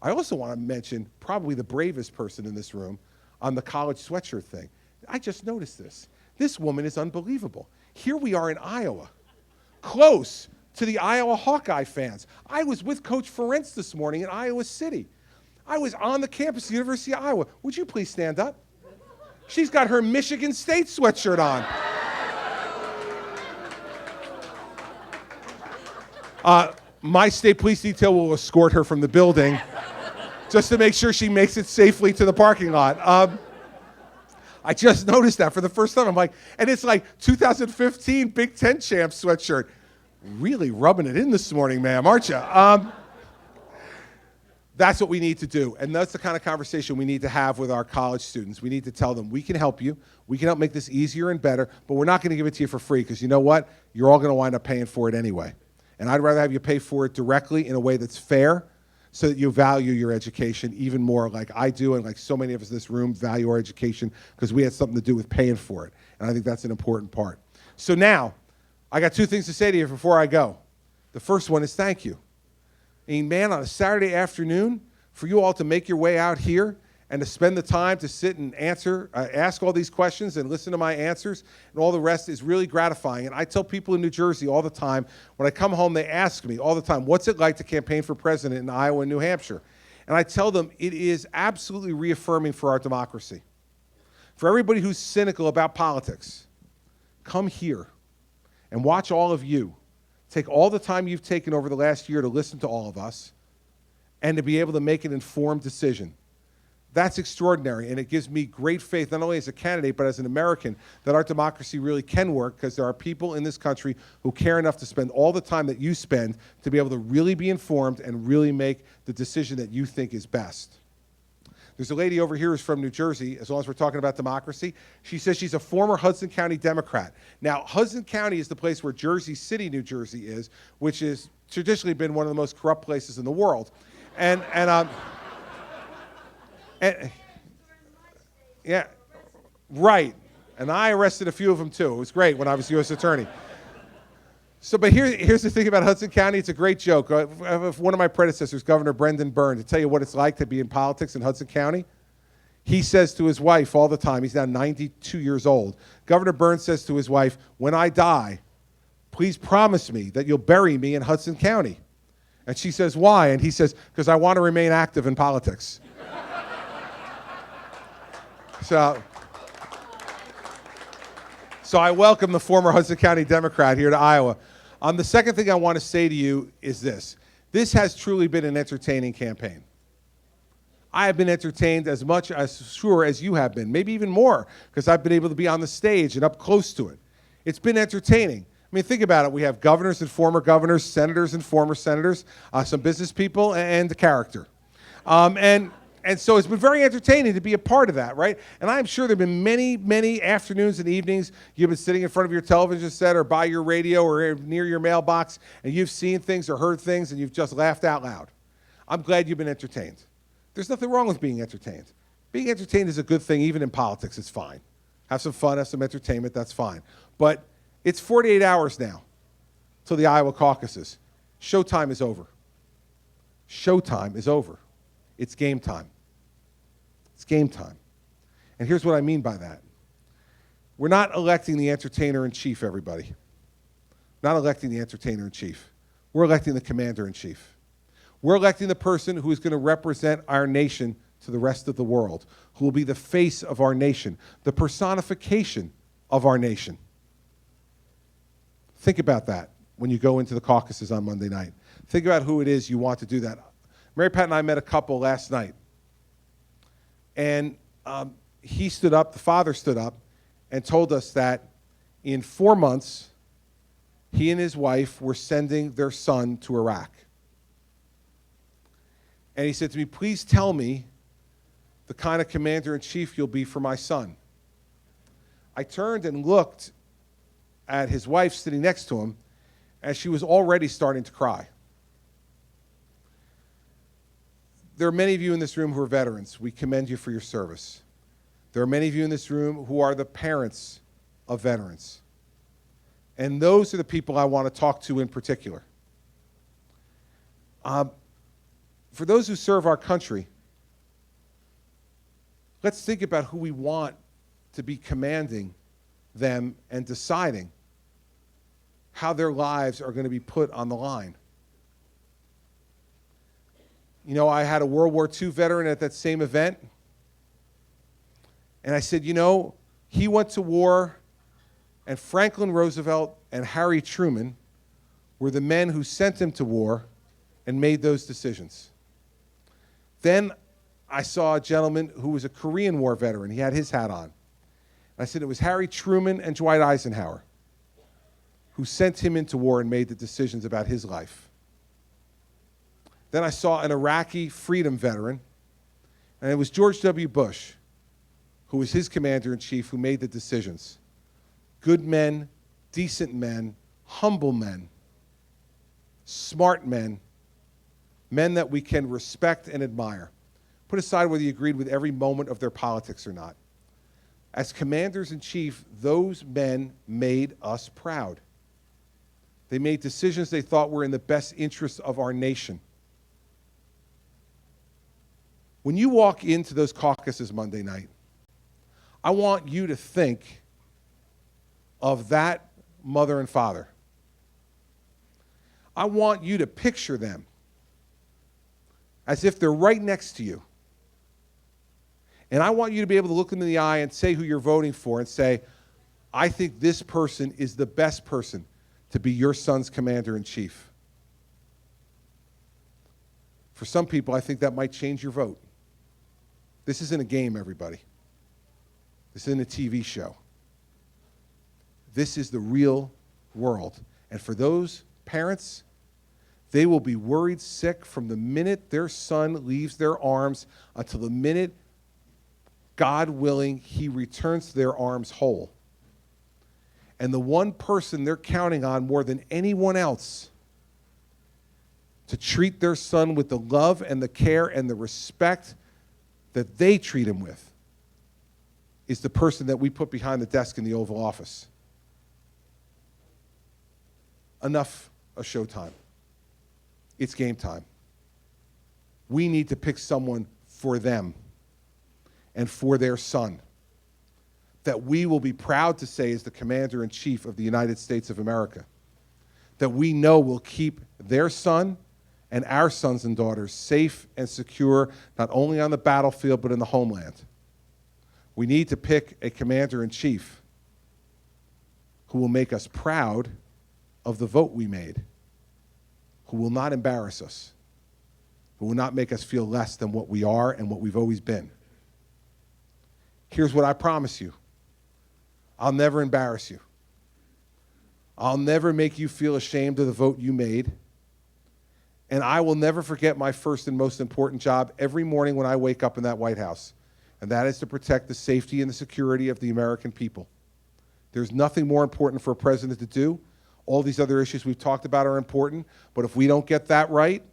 I also want to mention probably the bravest person in this room on the college sweatshirt thing. I just noticed this. This woman is unbelievable. Here we are in Iowa, close to the Iowa Hawkeye fans. I was with Coach Ferentz this morning in Iowa City. I was on the campus of the University of Iowa. Would you please stand up? She's got her Michigan State sweatshirt on. My state police detail will escort her from the building just to make sure she makes it safely to the parking lot. I just noticed that for the first time. I'm like, and it's like 2015 Big Ten champs sweatshirt. Really rubbing it in this morning, ma'am, aren't you? That's what we need to do, and that's the kind of conversation we need to have with our college students. We need to tell them, we can help you, we can help make this easier and better, but we're not going to give it to you for free, because you know what? You're all going to wind up paying for it anyway. And I'd rather have you pay for it directly in a way that's fair, so that you value your education even more, like I do, and like so many of us in this room value our education, because we had something to do with paying for it. And I think that's an important part. So now, I got two things to say to you before I go. The first one is thank you. I mean, man, on a Saturday afternoon, for you all to make your way out here and to spend the time to sit and ask all these questions and listen to my answers and all the rest is really gratifying. And I tell people in New Jersey all the time, when I come home, they ask me all the time, what's it like to campaign for president in Iowa and New Hampshire? And I tell them it is absolutely reaffirming for our democracy. For everybody who's cynical about politics, come here and watch all of you take all the time you've taken over the last year to listen to all of us and to be able to make an informed decision. That's extraordinary, and it gives me great faith, not only as a candidate, but as an American, that our democracy really can work, because there are people in this country who care enough to spend all the time that you spend to be able to really be informed and really make the decision that you think is best. There's a lady over here who's from New Jersey, as long as we're talking about democracy. She says she's a former Hudson County Democrat. Now, Hudson County is the place where Jersey City, New Jersey is, which has traditionally been one of the most corrupt places in the world. And yeah, right. And I arrested a few of them too. It was great when I was U.S. Attorney. So, but here's the thing about Hudson County. It's a great joke. One of my predecessors, Governor Brendan Byrne, to tell you what it's like to be in politics in Hudson County. He says to his wife all the time, he's now 92 years old. Governor Byrne says to his wife, when I die, please promise me that you'll bury me in Hudson County. And she says, why? And he says, because I want to remain active in politics. So I welcome the former Hudson County Democrat here to Iowa. The second thing I want to say to you is this. This has truly been an entertaining campaign. I have been entertained as much as sure as you have been, maybe even more, because I've been able to be on the stage and up close to it. It's been entertaining. I mean, think about it. We have governors and former governors, senators and former senators, some business people, and the character. And so it's been very entertaining to be a part of that, right? And I'm sure there have been many, many afternoons and evenings you've been sitting in front of your television set or by your radio or near your mailbox, and you've seen things or heard things, and you've just laughed out loud. I'm glad you've been entertained. There's nothing wrong with being entertained. Being entertained is a good thing, even in politics. It's fine. Have some fun, have some entertainment, that's fine. But it's 48 hours now till the Iowa caucuses. Showtime is over. Showtime is over. It's game time. It's game time. And here's what I mean by that. We're not electing the entertainer-in-chief, everybody. Not electing the entertainer-in-chief. We're electing the commander-in-chief. We're electing the person who is going to represent our nation to the rest of the world, who will be the face of our nation, the personification of our nation. Think about that when you go into the caucuses on Monday night. Think about who it is you want to do that. Mary Pat and I met a couple last night. And he stood up, the father stood up, and told us that in 4 months, he and his wife were sending their son to Iraq. And he said to me, please tell me the kind of commander-in-chief you'll be for my son. I turned and looked at his wife sitting next to him, and she was already starting to cry. There are many of you in this room who are veterans. We commend you for your service. There are many of you in this room who are the parents of veterans. And those are the people I want to talk to in particular. For those who serve our country, let's think about who we want to be commanding them and deciding how their lives are going to be put on the line. You know, I had a World War II veteran at that same event, and I said, you know, he went to war, and Franklin Roosevelt and Harry Truman were the men who sent him to war and made those decisions. Then I saw a gentleman who was a Korean War veteran. He had his hat on. I said it was Harry Truman and Dwight Eisenhower who sent him into war and made the decisions about his life. Then I saw an Iraqi freedom veteran, and it was George W. Bush, who was his commander-in-chief, who made the decisions. Good men, decent men, humble men, smart men, men that we can respect and admire. Put aside whether you agreed with every moment of their politics or not. As commanders-in-chief, those men made us proud. They made decisions they thought were in the best interest of our nation. When you walk into those caucuses Monday night, I want you to think of that mother and father. I want you to picture them as if they're right next to you. And I want you to be able to look them in the eye and say who you're voting for and say, I think this person is the best person to be your son's commander-in-chief. For some people, I think that might change your vote. This isn't a game, everybody. This isn't a TV show. This is the real world. And for those parents, they will be worried sick from the minute their son leaves their arms until the minute, God willing, he returns to their arms whole. And the one person they're counting on more than anyone else to treat their son with the love and the care and the respect that they treat him with is the person that we put behind the desk in the Oval Office. Enough of showtime. It's game time. We need to pick someone for them and for their son that we will be proud to say is the commander-in-chief of the United States of America, that we know will keep their son and our sons and daughters safe and secure, not only on the battlefield, but in the homeland. We need to pick a commander-in-chief who will make us proud of the vote we made, who will not embarrass us, who will not make us feel less than what we are and what we've always been. Here's what I promise you. I'll never embarrass you. I'll never make you feel ashamed of the vote you made. And I will never forget my first and most important job every morning when I wake up in that White House, and that is to protect the safety and the security of the American people. There's nothing more important for a president to do. All these other issues we've talked about are important, but if we don't get that right,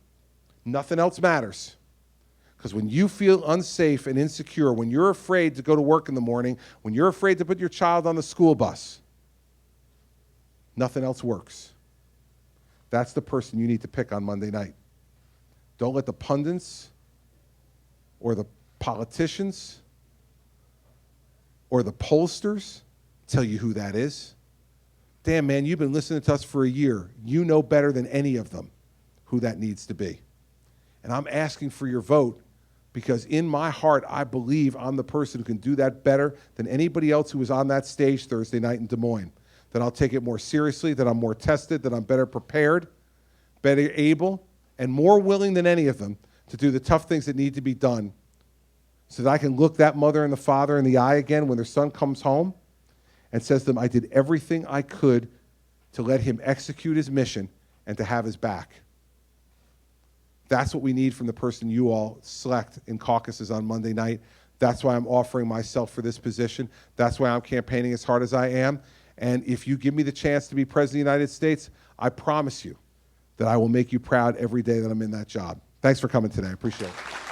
nothing else matters. Because when you feel unsafe and insecure, when you're afraid to go to work in the morning, when you're afraid to put your child on the school bus, nothing else works. That's the person you need to pick on Monday night. Don't let the pundits or the politicians or the pollsters tell you who that is. Damn, man, you've been listening to us for a year. You know better than any of them who that needs to be. And I'm asking for your vote because in my heart, I believe I'm the person who can do that better than anybody else who was on that stage Thursday night in Des Moines. That I'll take it more seriously, that I'm more tested, that I'm better prepared, better able, and more willing than any of them to do the tough things that need to be done so that I can look that mother and the father in the eye again when their son comes home and says to them, I did everything I could to let him execute his mission and to have his back. That's what we need from the person you all select in caucuses on Monday night. That's why I'm offering myself for this position. That's why I'm campaigning as hard as I am. And if you give me the chance to be President of the United States, I promise you that I will make you proud every day that I'm in that job. Thanks for coming today. I appreciate it.